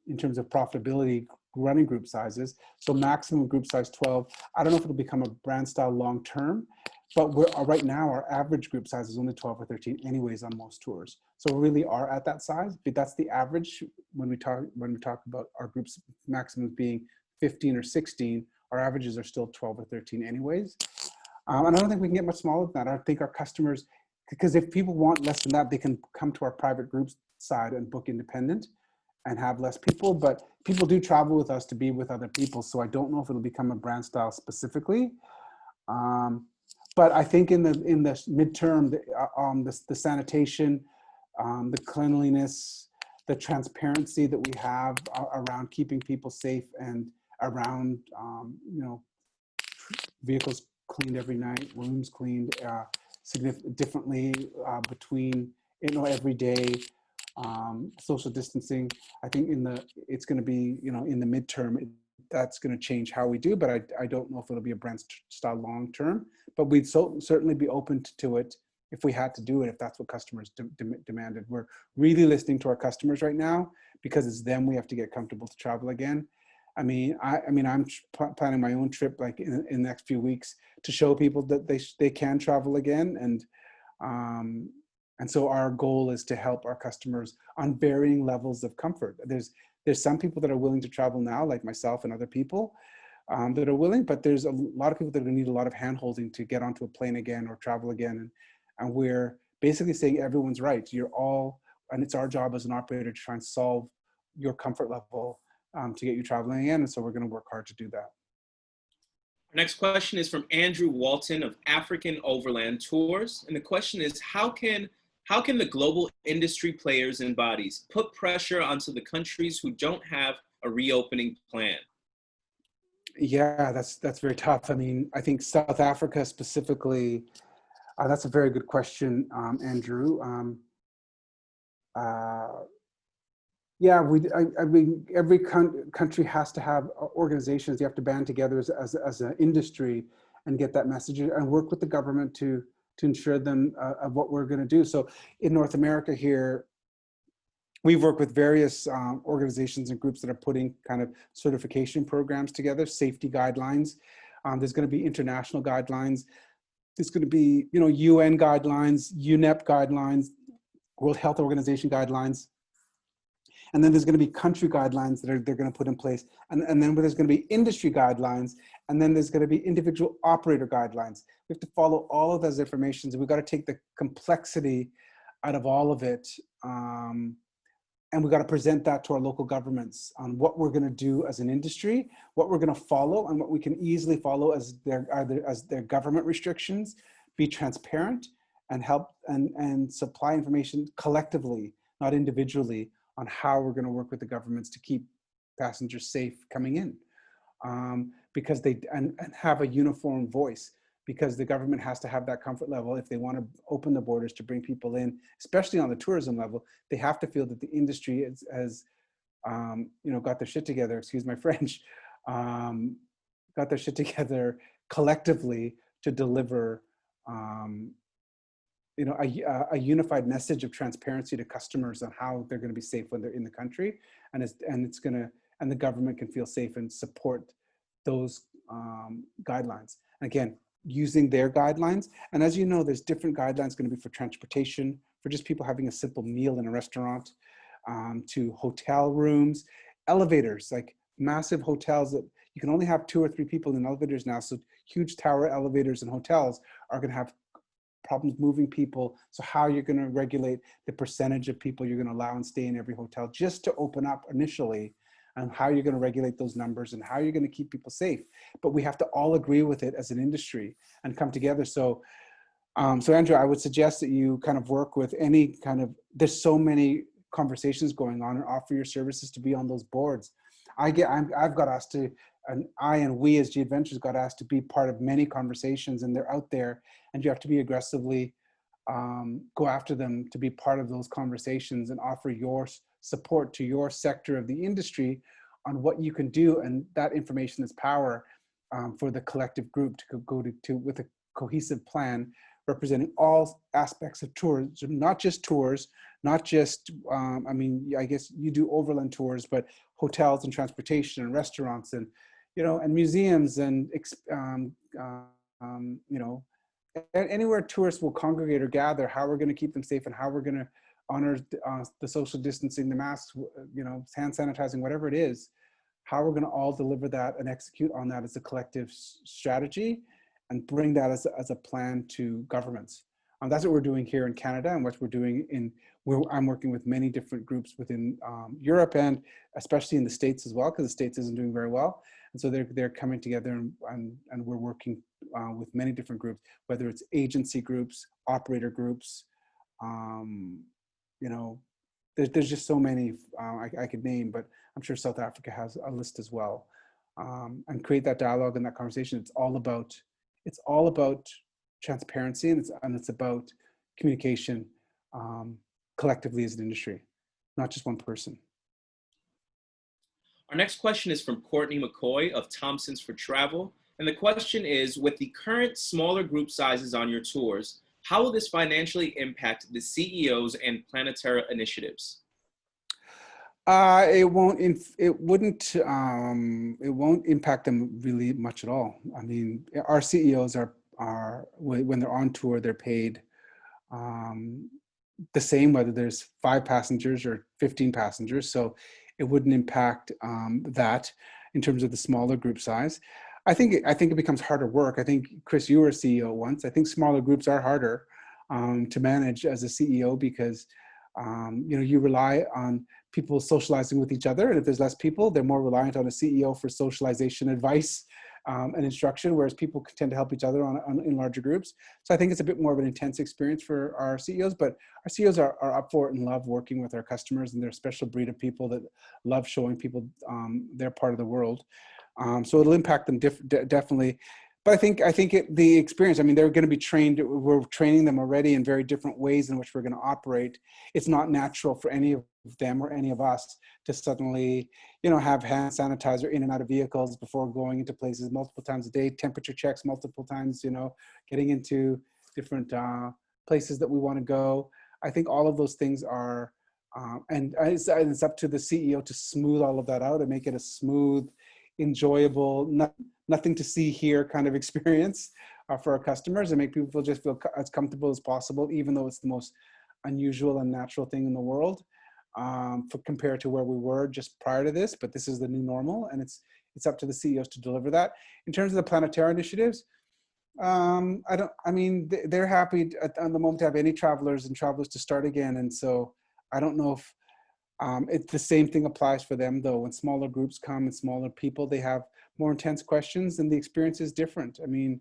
in terms of profitability running group sizes. So maximum group size 12. I don't know if it'll become a brand style long term, but right now our average group size is only 12 or 13 anyways on most tours. So we really are at that size, but that's the average when we talk about our groups maximums being 15 or 16. Our averages are still 12 or 13 anyways. And I don't think we can get much smaller than that. I think our customers, because if people want less than that, they can come to our private groups side and book independent and have less people, but people do travel with us to be with other people. So I don't know if it'll become a brand style specifically. But I think in the midterm, the sanitation, the cleanliness, the transparency that we have around keeping people safe, and around vehicles cleaned every night, rooms cleaned differently between every day. Social distancing, I think it's going to be, in the midterm, that's going to change how we do, but I don't know if it'll be a brand style long term, but we'd certainly be open to it if we had to do it, if that's what customers demanded. We're really listening to our customers right now, because it's them we have to get comfortable to travel again. I'm planning my own trip like in the next few weeks to show people that they can travel again, and so our goal is to help our customers on varying levels of comfort. There's some people that are willing to travel now, like myself and other people that are willing, but there's a lot of people that are going to need a lot of hand-holding to get onto a plane again or travel again. And we're basically saying everyone's right. And it's our job as an operator to try and solve your comfort level to get you traveling again. And so we're going to work hard to do that.
Our next question is from Andrew Walton of African Overland Tours. And the question is, how can the global industry players and bodies put pressure onto the countries who don't have a reopening plan?
Yeah, that's very tough. I think South Africa specifically, that's a very good question, Andrew. Every country has to have organizations. You have to band together as an industry and get that message and work with the government to ensure them of what we're going to do. So in North America here, we've worked with various organizations and groups that are putting kind of certification programs together, safety guidelines. There's going to be international guidelines. There's going to be, UN guidelines, UNEP guidelines, World Health Organization guidelines. And then there's going to be country guidelines that they're going to put in place. And then there's going to be industry guidelines. And then there's going to be individual operator guidelines. We have to follow all of those information. We've got to take the complexity out of all of it. And we've got to present that to our local governments on what we're going to do as an industry, what we're going to follow, and what we can easily follow as their government restrictions, be transparent, and help and supply information collectively, not individually, on how we're going to work with the governments to keep passengers safe coming in, because and have a uniform voice, because the government has to have that comfort level. If they want to open the borders to bring people in, especially on the tourism level, they have to feel that the industry has got their shit together, excuse my French, got their shit together collectively to deliver a unified message of transparency to customers on how they're going to be safe when they're in the country, and the government can feel safe and support those guidelines. And again, using their guidelines. And as you know, there's different guidelines going to be for transportation, for just people having a simple meal in a restaurant, to hotel rooms, elevators, like massive hotels that you can only have 2 or 3 people in elevators now. So huge tower elevators and hotels are going to have problems moving people. So how you're going to regulate the percentage of people you're going to allow and stay in every hotel just to open up initially, and how you're going to regulate those numbers and how you're going to keep people safe. But we have to all agree with it as an industry and come together. So, so Andrew, I would suggest that you kind of work with any kind of, there's so many conversations going on, and offer your services to be on those boards. I've got asked to, and we as Gadventures got asked to be part of many conversations, and they're out there, and you have to be aggressively go after them to be part of those conversations and offer your support to your sector of the industry on what you can do. And that information is power for the collective group to go to with a cohesive plan representing all aspects of tourism, not just tours, not just, I mean, I guess you do overland tours, but hotels and transportation and restaurants and, and museums and, anywhere tourists will congregate or gather, how we're going to keep them safe and how we're going to honor the social distancing, the masks, hand sanitizing, whatever it is, how we're going to all deliver that and execute on that as a collective strategy and bring that as a plan to governments. That's what we're doing here in Canada, and what we're doing I'm working with many different groups within Europe, and especially in the States as well, because the States isn't doing very well. And so they're coming together, and we're working with many different groups, whether it's agency groups, operator groups, there's just so many I could name, but I'm sure South Africa has a list as well, and create that dialogue and that conversation. It's all about transparency, and it's about communication collectively as an industry, not just one person.
Our next question is from Courtney McCoy of Thompson's for Travel. And the question is, with the current smaller group sizes on your tours, how will this financially impact the CEOs and Planetera initiatives?
It won't impact them really much at all. I mean, our CEOs are when they're on tour, they're paid the same, whether there's 5 passengers or 15 passengers. So it wouldn't impact that in terms of the smaller group size. I think it becomes harder work. I think, Chris, you were a CEO once. I think smaller groups are harder to manage as a CEO because you rely on people socializing with each other, and if there's less people, they're more reliant on a CEO for socialization advice and instruction, whereas people tend to help each other in larger groups. So I think it's a bit more of an intense experience for our CEOs, but our CEOs are up for it and love working with our customers, and they're a special breed of people that love showing people their part of the world. So it'll impact them definitely. But I think the experience, I mean, they're going to be trained. We're training them already in very different ways in which we're going to operate. It's not natural for any of them or any of us to suddenly, have hand sanitizer in and out of vehicles before going into places multiple times a day, temperature checks multiple times, getting into different places that we want to go. I think all of those things are, and it's up to the CEO to smooth all of that out and make it a smooth, enjoyable, nothing to see here kind of experience for our customers, and make people just feel as comfortable as possible, even though it's the most unusual and natural thing in the world compared to where we were just prior to this. But this is the new normal, and it's up to the CEOs to deliver that. In terms of the Planetera initiatives, they're happy at the moment to have any travelers to start again, and so I don't know if it's the same thing applies for them, though. When smaller groups come and smaller people, they have more intense questions, and the experience is different. I mean,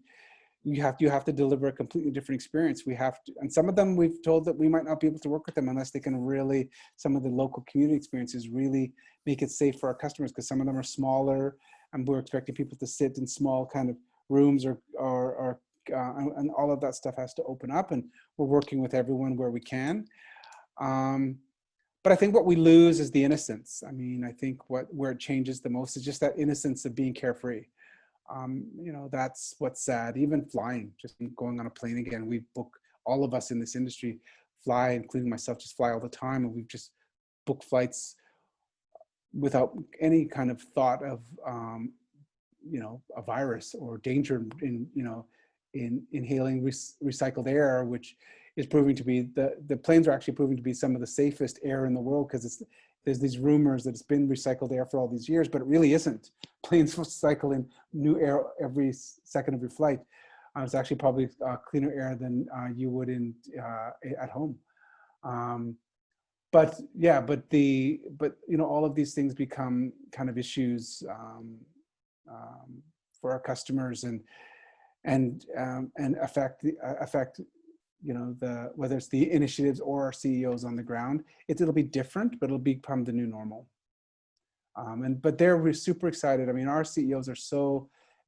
you have to deliver a completely different experience. We have to, and some of them we've told that we might not be able to work with them unless they can really, some of the local community experiences really make it safe for our customers, because some of them are smaller, and we're expecting people to sit in small kind of rooms and all of that stuff has to open up, and we're working with everyone where we can. But I think what we lose is the innocence. I mean, I think where it changes the most is just that innocence of being carefree. That's what's sad. Even flying, just going on a plane again, we book all of us in this industry fly, including myself, just fly all the time, and we've just booked flights without any kind of thought of a virus or danger in inhaling recycled air, which is proving to be the planes are actually proving to be some of the safest air in the world, because there's these rumors that it's been recycled air for all these years, but it really isn't. Planes cycle in new air every second of your flight. It's actually probably cleaner air than you would at home. But all of these things become kind of issues for our customers and affect whether it's the initiatives or our CEOs on the ground. It'll be different, but it'll become the new normal. But we're super excited. I mean, our CEOs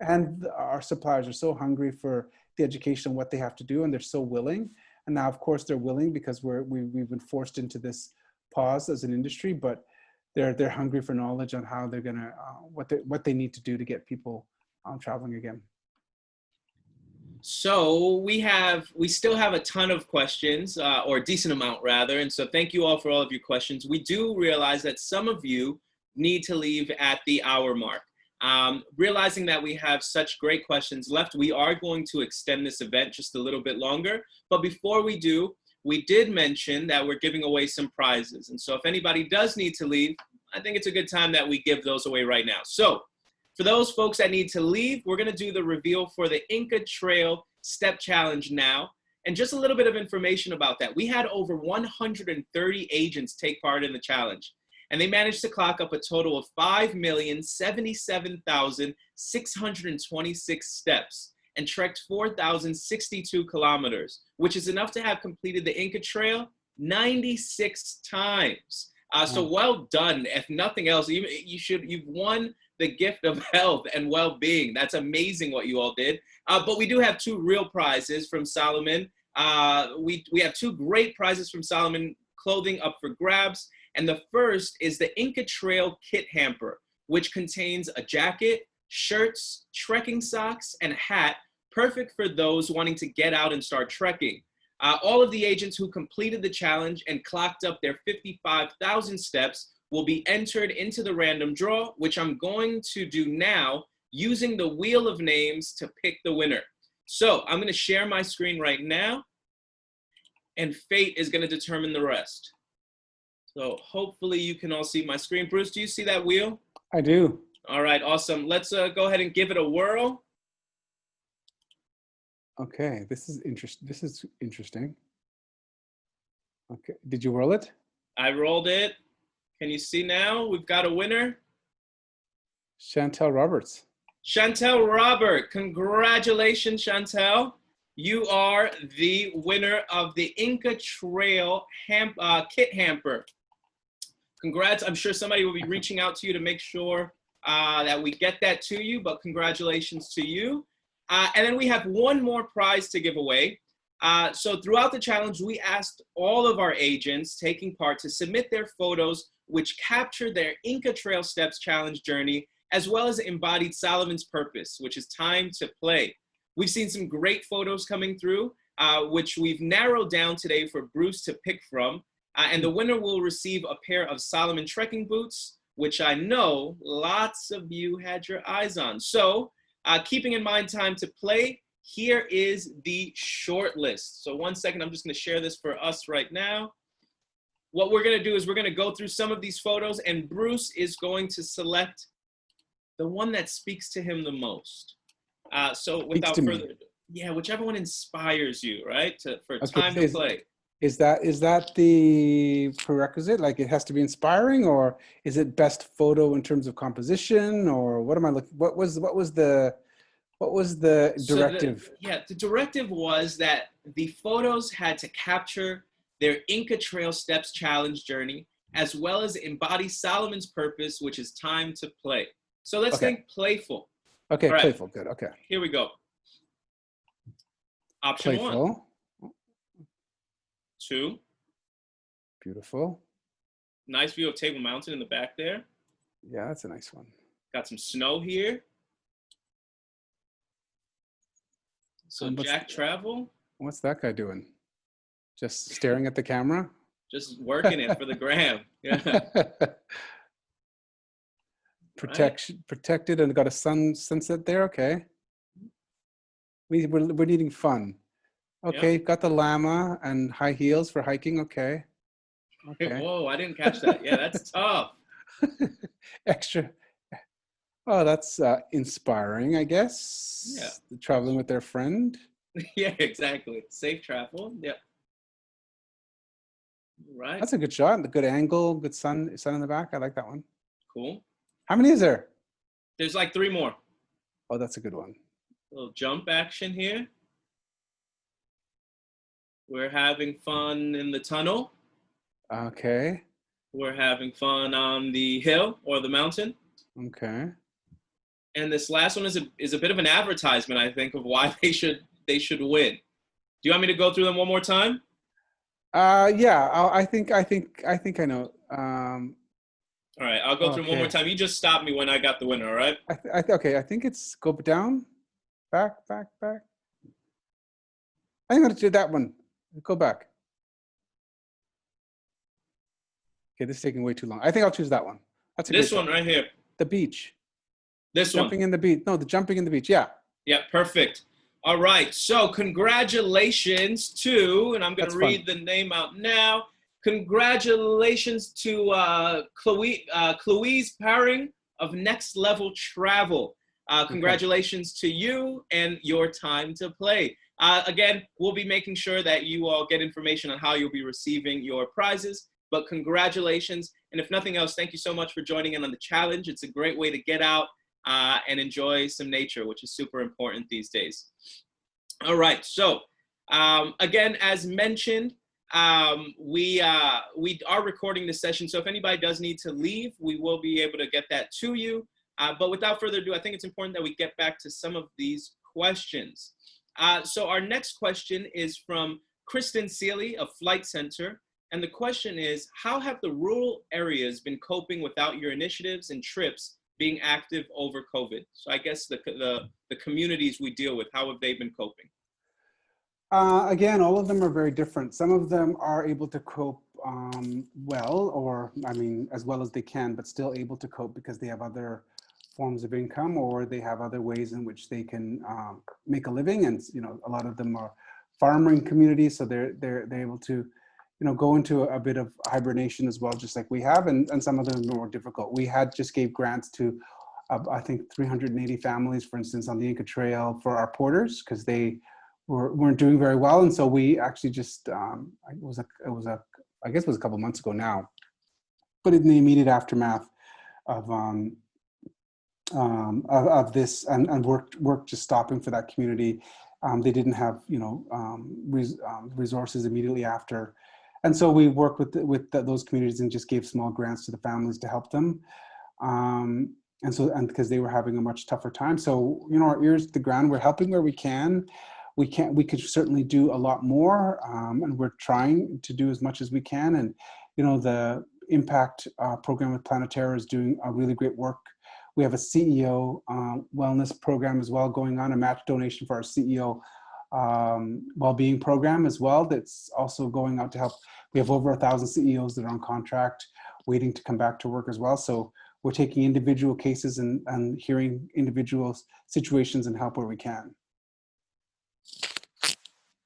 and our suppliers are so hungry for the education on what they have to do, and they're so willing. And now, of course, they're willing because we've been forced into this pause as an industry, but they're hungry for knowledge on how they're gonna what they need to do to get people traveling again.
So we still have a ton of questions, or a decent amount rather. And so thank you all for all of your questions. We do realize that some of you need to leave at the hour mark. Realizing that we have such great questions left, we are going to extend this event just a little bit longer. But before we do, we did mention that we're giving away some prizes. And so if anybody does need to leave, I think it's a good time that we give those away right now. So for those folks that need to leave, we're going to do the reveal for the Inca Trail Step Challenge now. And just a little bit of information about that. We had over 130 agents take part in the challenge, and they managed to clock up a total of 5,077,626 steps and trekked 4,062 kilometers, which is enough to have completed the Inca Trail 96 times. So well done. If nothing else, you've won the gift of health and well-being. That's amazing what you all did. But we do have two real prizes from Salomon. We have two great prizes from Salomon clothing up for grabs. And the first is the Inca Trail Kit Hamper, which contains a jacket, shirts, trekking socks, and a hat, perfect for those wanting to get out and start trekking. All of the agents who completed the challenge and clocked up their 55,000 steps will be entered into the random draw, which I'm going to do now using the wheel of names to pick the winner. So I'm going to share my screen right now, and fate is going to determine the rest. So hopefully you can all see my screen. Bruce, do you see that wheel?
I do.
All right, awesome. Let's go ahead and give it a whirl.
Okay, this is interesting. Okay, did you roll it?
I rolled it. Can you see now? We've got a winner.
Chantel Roberts.
Chantel Robert, congratulations, Chantel. You are the winner of the Inca Trail Kit Hamper. Congrats. I'm sure somebody will be reaching out to you to make sure that we get that to you, but congratulations to you. And then we have one more prize to give away. So throughout the challenge, we asked all of our agents taking part to submit their photos which capture their Inca Trail Steps Challenge journey, as well as embodied Salomon's purpose, which is time to play. We've seen some great photos coming through, which we've narrowed down today for Bruce to pick from. And the winner will receive a pair of Salomon trekking boots, which I know lots of you had your eyes on. So keeping in mind time to play, here is the short list. So 1 second, I'm just going to share this for us right now. What we're going to do is we're going to go through some of these photos, and Bruce is going to select the one that speaks to him the most. So without further ado, yeah, whichever one inspires you, right? For time to play.
Is that the prerequisite? Like it has to be inspiring, or is it best photo in terms of composition, or what am I looking? What was the directive?
The directive was that the photos had to capture their Inca Trail Steps Challenge journey, as well as embody Salomon's purpose, which is time to play. So let's think playful.
Okay, right. Playful, good, okay.
Here we go. Option
playful.
1. 2.
Beautiful.
Nice view of Table Mountain in the back there.
Yeah, that's a nice one.
Got some snow here. So Jack Travel.
What's that guy doing? Just staring at the camera.
Just working it for the gram. Yeah. Right.
Protected, and got a sunset there. Okay. We're needing fun.
Yep.
Okay, got the llama and high heels for hiking. Okay. Okay.
Whoa, I didn't catch that. Yeah, that's tough.
Extra. Oh, that's inspiring, I
Yeah.
guess. Traveling with their friend.
Yeah, exactly. Safe travel. Yep. Right.
That's a good shot. A good angle. Good sun in the back. I like that one.
Cool.
How many is there?
There's like 3 more.
Oh, that's a good one.
A little jump action here. We're having fun in the tunnel.
Okay.
We're having fun on the hill or the mountain.
Okay.
And this last one is a bit of an advertisement, I think, of why they should win. Do you want me to go through them one more time?
Yeah. I think I know.
All right, I'll go through them one more
Okay.
time. You just stop me when I got the winner, all right?
Okay. I think it's go down, back. I'm gonna do that one. Go back. Okay, this is taking way too long. I think I'll choose that one. That's a
This
great
one
shot.
right here.
The beach.
This
Jumping
one.
in the beach. No, the jumping in the beach. Yeah.
Yeah, perfect. All right, so congratulations to, and I'm going
That's
to
fun.
read the name out now. Congratulations to Chloe's Paring of Next Level Travel. Congratulations to you and your time to play. Again, we'll be making sure that you all get information on how you'll be receiving your prizes, but congratulations. And if nothing else, thank you so much for joining in on the challenge. It's a great way to get out and enjoy some nature, which is super important these days. All right, so again, as mentioned, we are recording this session, so if anybody does need to leave, we will be able to get that to you. But without further ado, I think it's important that we get back to some of these questions. So our next question is from Kristen Seeley of Flight Center. And the question is, how have the rural areas been coping without your initiatives and trips being active over COVID? So I guess the communities we deal with, how have they been coping?
Again, all of them are very different. Some of them are able to cope well, or I mean, as well as they can, but still able to cope because they have other forms of income, or they have other ways in which they can make a living. And a lot of them are farming communities, so they're able to go into a bit of hibernation as well, just like we have, and some of them are more difficult. We just gave grants to I think 380 families, for instance, on the Inca Trail for our porters, because they weren't doing very well, and so we actually just I guess it was a couple months ago now, but in the immediate aftermath of this, and work just stopping for that community. They didn't have resources immediately after, and so we worked with those communities and just gave small grants to the families to help them, and because they were having a much tougher time. So our ears to the ground. We're helping where we can. We could certainly do a lot more, and we're trying to do as much as we can. And the Impact program with Planetara is doing a really great work. We have a CEO wellness program as well going on, a match donation for our CEO well-being program as well. That's also going out to help. We have over 1,000 CEOs that are on contract waiting to come back to work as well. So we're taking individual cases and hearing individual situations and help where we can.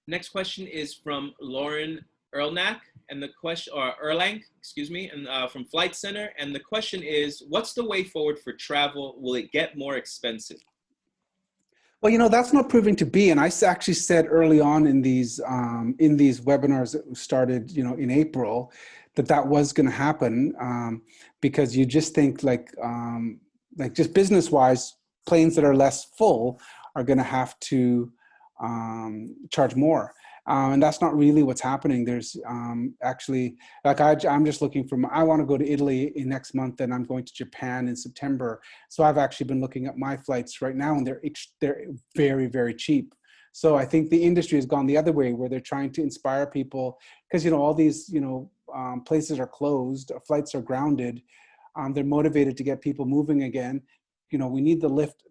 Next question is from Lauren Erlang, and the question, or Erlang, excuse me, and from Flight Center. And the question is, what's the way forward for travel? Will it get more expensive?
Well, that's not proving to be. And I actually said early on in these webinars that started, in April, that was going to happen, because you just think like just business-wise, planes that are less full are going to have to charge more. And that's not really what's happening. There's actually, like I'm just looking I want to go to Italy in next month, and I'm going to Japan in September. So I've actually been looking at my flights right now, and they're very, very cheap. So I think the industry has gone the other way, where they're trying to inspire people, because all these places are closed, flights are grounded. They're motivated to get people moving again. We need the lift,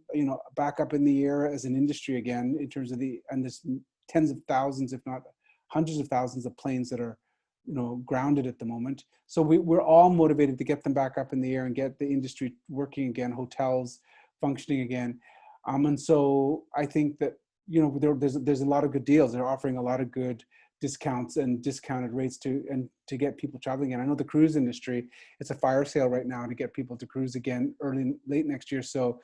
back up in the air as an industry again, in terms of there's tens of thousands, if not hundreds of thousands of planes that are, grounded at the moment. So we're all motivated to get them back up in the air and get the industry working again, hotels functioning again. And so I think that, there's a lot of good deals. They're offering a lot of good discounts and discounted rates to get people traveling again. I know the cruise industry, it's a fire sale right now to get people to cruise again late next year. So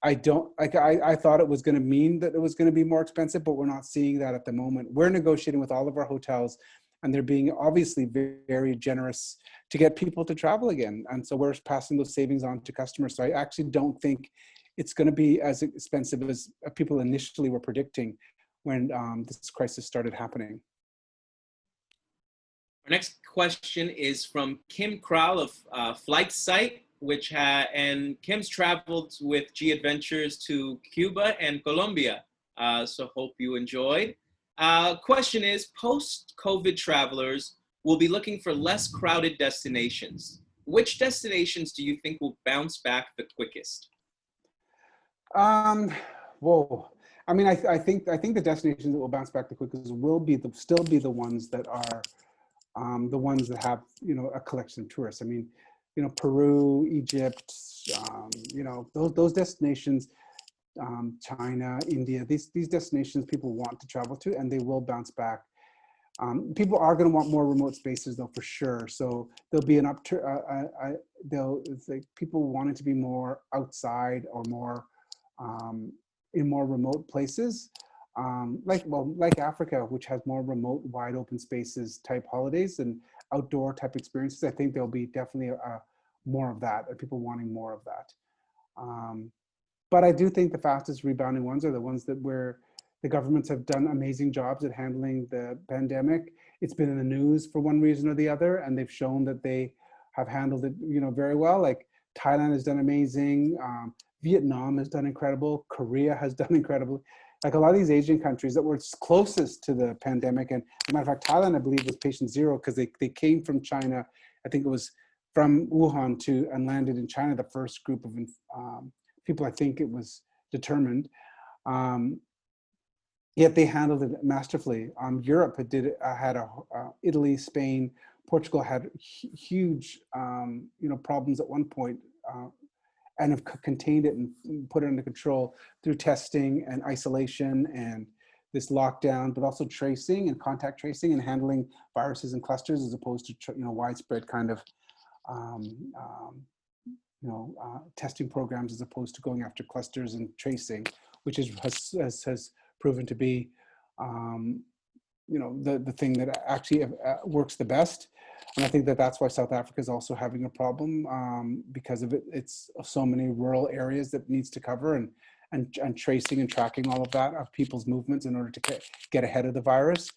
I don't like, I thought it was going to mean that it was going to be more expensive, but we're not seeing that at the moment. We're negotiating with all of our hotels, and they're being obviously very, very generous to get people to travel again. And so we're passing those savings on to customers. So I actually don't think it's going to be as expensive as people initially were predicting when this crisis started happening.
Our next question is from Kim Kral of Flight Site, and Kim's traveled with Gadventures to Cuba and Colombia. So hope you enjoyed. Question is, post-COVID travelers will be looking for less crowded destinations. Which destinations do you think will bounce back the quickest?
Whoa. I mean, I think the destinations that will bounce back the quickest will still be the ones that are the ones that have, a collection of tourists. I mean, Peru, Egypt, those destinations, China, India, these destinations people want to travel to, and they will bounce back. People are going to want more remote spaces though, for sure. So there'll be it's like people wanting to be more outside or more in more remote places. Like Africa, which has more remote, wide open spaces type holidays and outdoor type experiences. I think there'll be definitely more of that, people wanting more of that. But I do think the fastest rebounding ones are the ones where the governments have done amazing jobs at handling the pandemic. It's been in the news for one reason or the other, and they've shown that they have handled it, very well. Like Thailand has done amazing. Vietnam has done incredible. Korea has done incredible. Like a lot of these Asian countries that were closest to the pandemic, and as a matter of fact, Thailand, I believe, was patient zero because they came from China. I think it was from Wuhan and landed in China, the first group of people, I think it was determined. Yet they handled it masterfully. Europe had Italy, Spain, Portugal had huge, problems at one point, and have contained it and put it under control through testing and isolation and this lockdown, but also tracing and contact tracing and handling viruses in clusters as opposed to widespread kind of testing programs as opposed to going after clusters and tracing, which has proven to be the thing that actually works the best. And I think that's why South Africa is also having a problem because of it. It's so many rural areas that needs to cover and tracing and tracking all of that of people's movements in order to get ahead of the virus.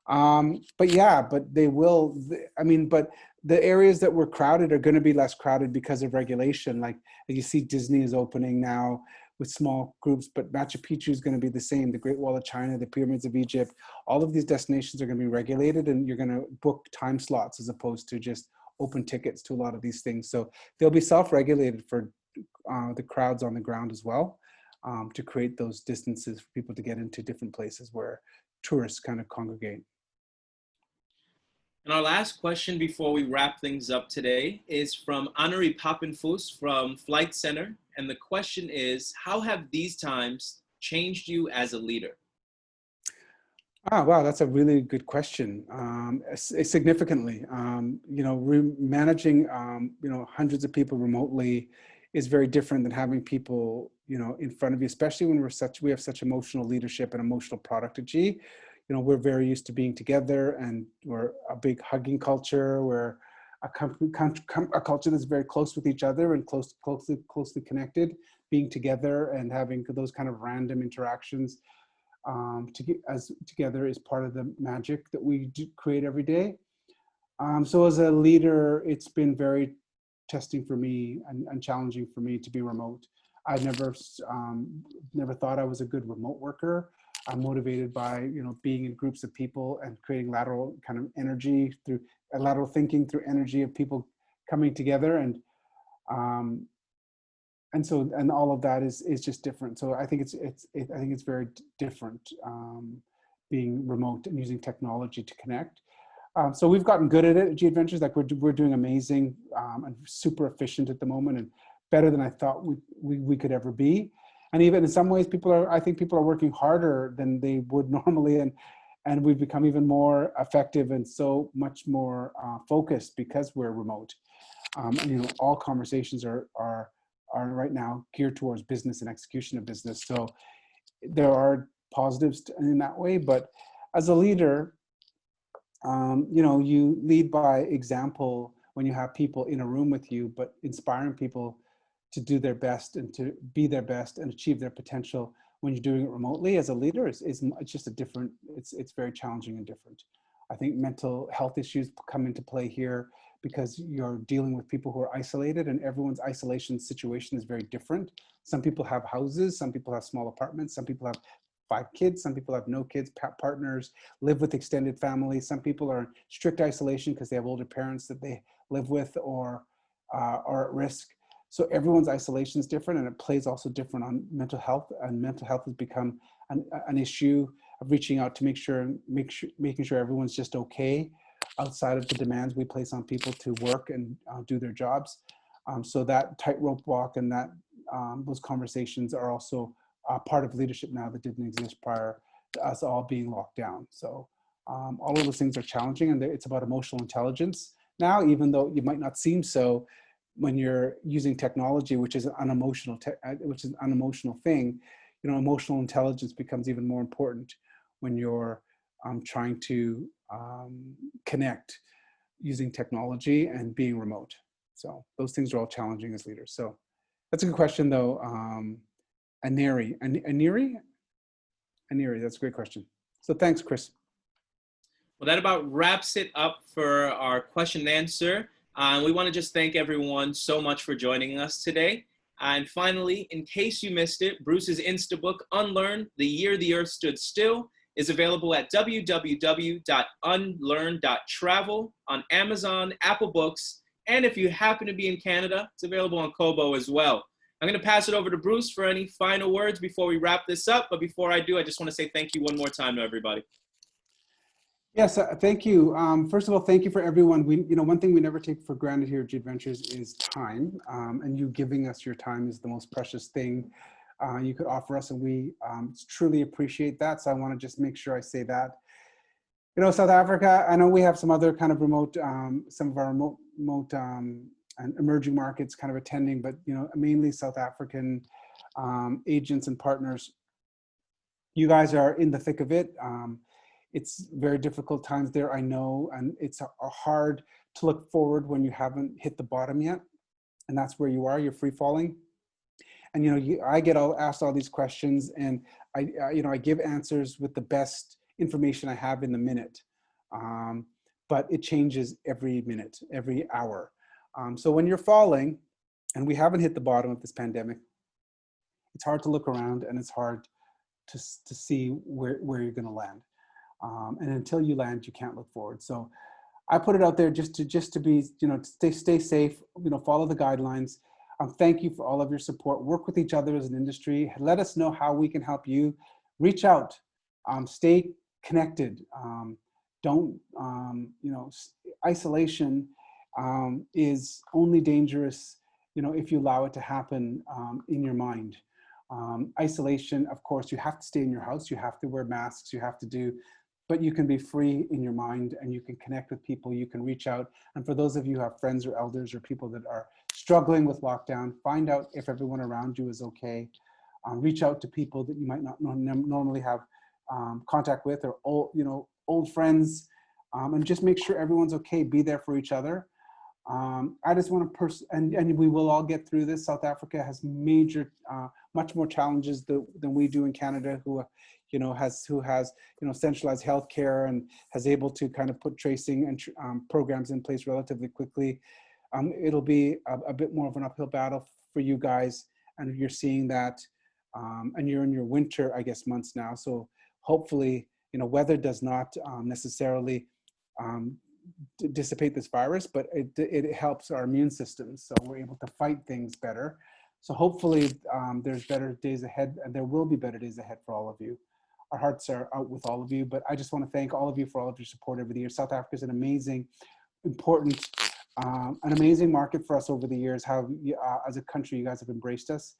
But they will. But the areas that were crowded are going to be less crowded because of regulation. Like you see, Disney is opening now with small groups, but Machu Picchu is going to be the same. The Great Wall of China, the pyramids of Egypt, all of these destinations are going to be regulated, and you're going to book time slots as opposed to just open tickets to a lot of these things. So they'll be self-regulated for the crowds on the ground as well, to create those distances for people to get into different places where tourists kind of congregate.
And our last question before we wrap things up today is from Annery Pappenfuss from Flight Center. And the question is, how have these times changed you as a leader?
Wow, that's a really good question. Significantly, managing, hundreds of people remotely is very different than having people, in front of you, especially when we have such emotional leadership and emotional product at G. We're very used to being together, and we're a big hugging culture. We're a culture that's very close with each other and closely connected, being together and having those kind of random interactions together is part of the magic that we create every day. So as a leader, it's been very testing for me and challenging for me to be remote. I never thought I was a good remote worker. I'm motivated by being in groups of people and creating lateral kind of energy through lateral thinking through energy of people coming together, and all of that is just different. So I think it's very different being remote and using technology to connect. So we've gotten good at it at Gadventures. Like we're doing amazing and super efficient at the moment, and better than I thought we could ever be. And even in some ways, I think people are working harder than they would normally, and we've become even more effective and so much more focused because we're remote. And, you know, all conversations are right now geared towards business and execution of business. So there are positives in that way, but as a leader, you know, you lead by example when you have people in a room with you, but inspiring people to do their best and to be their best and achieve their potential when you're doing it remotely as a leader is it's just a different, it's very challenging and different. I think mental health issues come into play here because you're dealing with people who are isolated, and everyone's isolation situation is very different. Some people have houses, some people have small apartments, some people have 5 kids, some people have no kids, partners, live with extended families. Some people are in strict isolation because they have older parents that they live with or are at risk. So everyone's isolation is different, and it plays also different on mental health. And mental health has become an issue of reaching out to making sure everyone's just okay outside of the demands we place on people to work and do their jobs. So that tightrope walk and that those conversations are also part of leadership now that didn't exist prior to us all being locked down. So all of those things are challenging, and it's about emotional intelligence now, even though you might not seem so when you're using technology, which is an unemotional thing. You know, emotional intelligence becomes even more important when you're trying to connect using technology and being remote. So those things are all challenging as leaders. So that's a good question, though. Aneri, that's a great question. So thanks, Chris.
Well, that about wraps it up for our question and answer. We want to just thank everyone so much for joining us today. And finally, in case you missed it, Bruce's Insta book, Unlearn, The Year the Earth Stood Still, is available at www.unlearn.travel on Amazon, Apple Books, and if you happen to be in Canada, it's available on Kobo as well. I'm going to pass it over to Bruce for any final words before we wrap this up. But before I do, I just want to say thank you one more time to everybody.
Yes, thank you. First of all, thank you for everyone. One thing we never take for granted here at Gadventures is time, and you giving us your time is the most precious thing you could offer us, and we truly appreciate that. So I want to just make sure I say that. You know, South Africa, I know we have some other kind of remote, some of our remote and emerging markets kind of attending, but you know, mainly South African agents and partners. You guys are in the thick of it. It's very difficult times there, I know, and it's hard to look forward when you haven't hit the bottom yet, and that's where you are. You're free falling, and you know, I get asked all these questions, and I give answers with the best information I have in the minute, but it changes every minute, every hour. So when you're falling, and we haven't hit the bottom of this pandemic, it's hard to look around, and it's hard to see where you're going to land. And until you land, you can't look forward. So I put it out there just to be, you know, stay safe, you know, follow the guidelines. Thank you for all of your support. Work with each other as an industry. Let us know how we can help you. Reach out, stay connected. Don't, you know, isolation is only dangerous, you know, if you allow it to happen in your mind. Isolation, of course, you have to stay in your house. You have to wear masks. You have to do, but you can be free in your mind, and you can connect with people. You can reach out. And for those of you who have friends or elders or people that are struggling with lockdown, find out if everyone around you is okay. Reach out to people that you might not normally have contact with, or old friends, and just make sure everyone's okay. Be there for each other. I just want to and we will all get through this. South Africa has major, much more challenges than we do in Canada, who has centralized healthcare and has able to kind of put tracing and programs in place relatively quickly. It'll be a bit more of an uphill battle for you guys, and you're seeing that, and you're in your winter, I guess, months now. So hopefully, you know, weather does not necessarily dissipate this virus, but it helps our immune systems, so we're able to fight things better. So hopefully there's better days ahead, and there will be better days ahead for all of you. our hearts are out with all of you. But I just want to thank all of you for all of your support over the years. South Africa is an amazing, important, an amazing market for us over the years. How as a country, you guys have embraced us,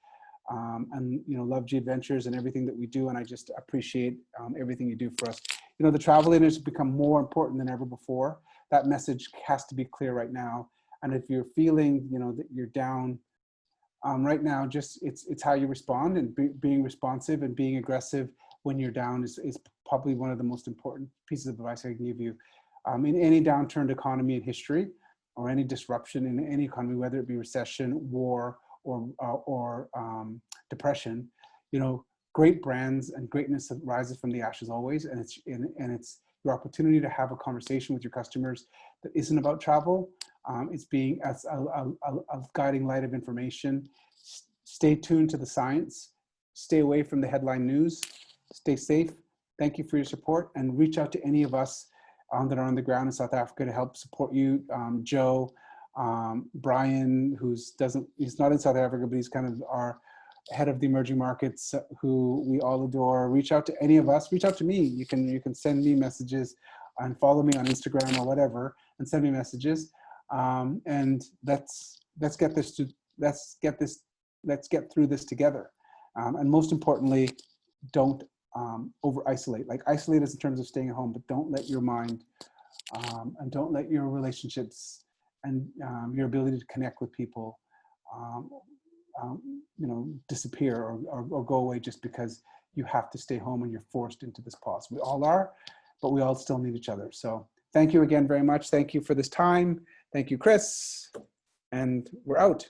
and love Gadventures and everything that we do. And I just appreciate everything you do for us. The travel industry has become more important than ever before. That message has to be clear right now. And if you're feeling, that you're down right now, just it's how you respond, and being responsive and being aggressive when you're down is probably one of the most important pieces of advice I can give you. In any downturned economy in history, or any disruption in any economy, whether it be recession, war, or depression, great brands and greatness rises from the ashes always. And it's your opportunity to have a conversation with your customers that isn't about travel. It's being as a guiding light of information. Stay tuned to the science. Stay away from the headline news. Stay safe. Thank you for your support, and reach out to any of us that are on the ground in South Africa to help support you. Joe, Brian, he's not in South Africa, but he's kind of our head of the emerging markets, who we all adore. Reach out to any of us. Reach out to me. You can send me messages and follow me on Instagram or whatever, and send me messages. And let's get through this together. And most importantly, don't over isolate. Like, isolate us in terms of staying at home, but don't let your mind and don't let your relationships and your ability to connect with people disappear or go away just because you have to stay home and you're forced into this pause. We all are, but we all still need each other. So thank you again very much. Thank you for this time. Thank you, Chris. And we're out.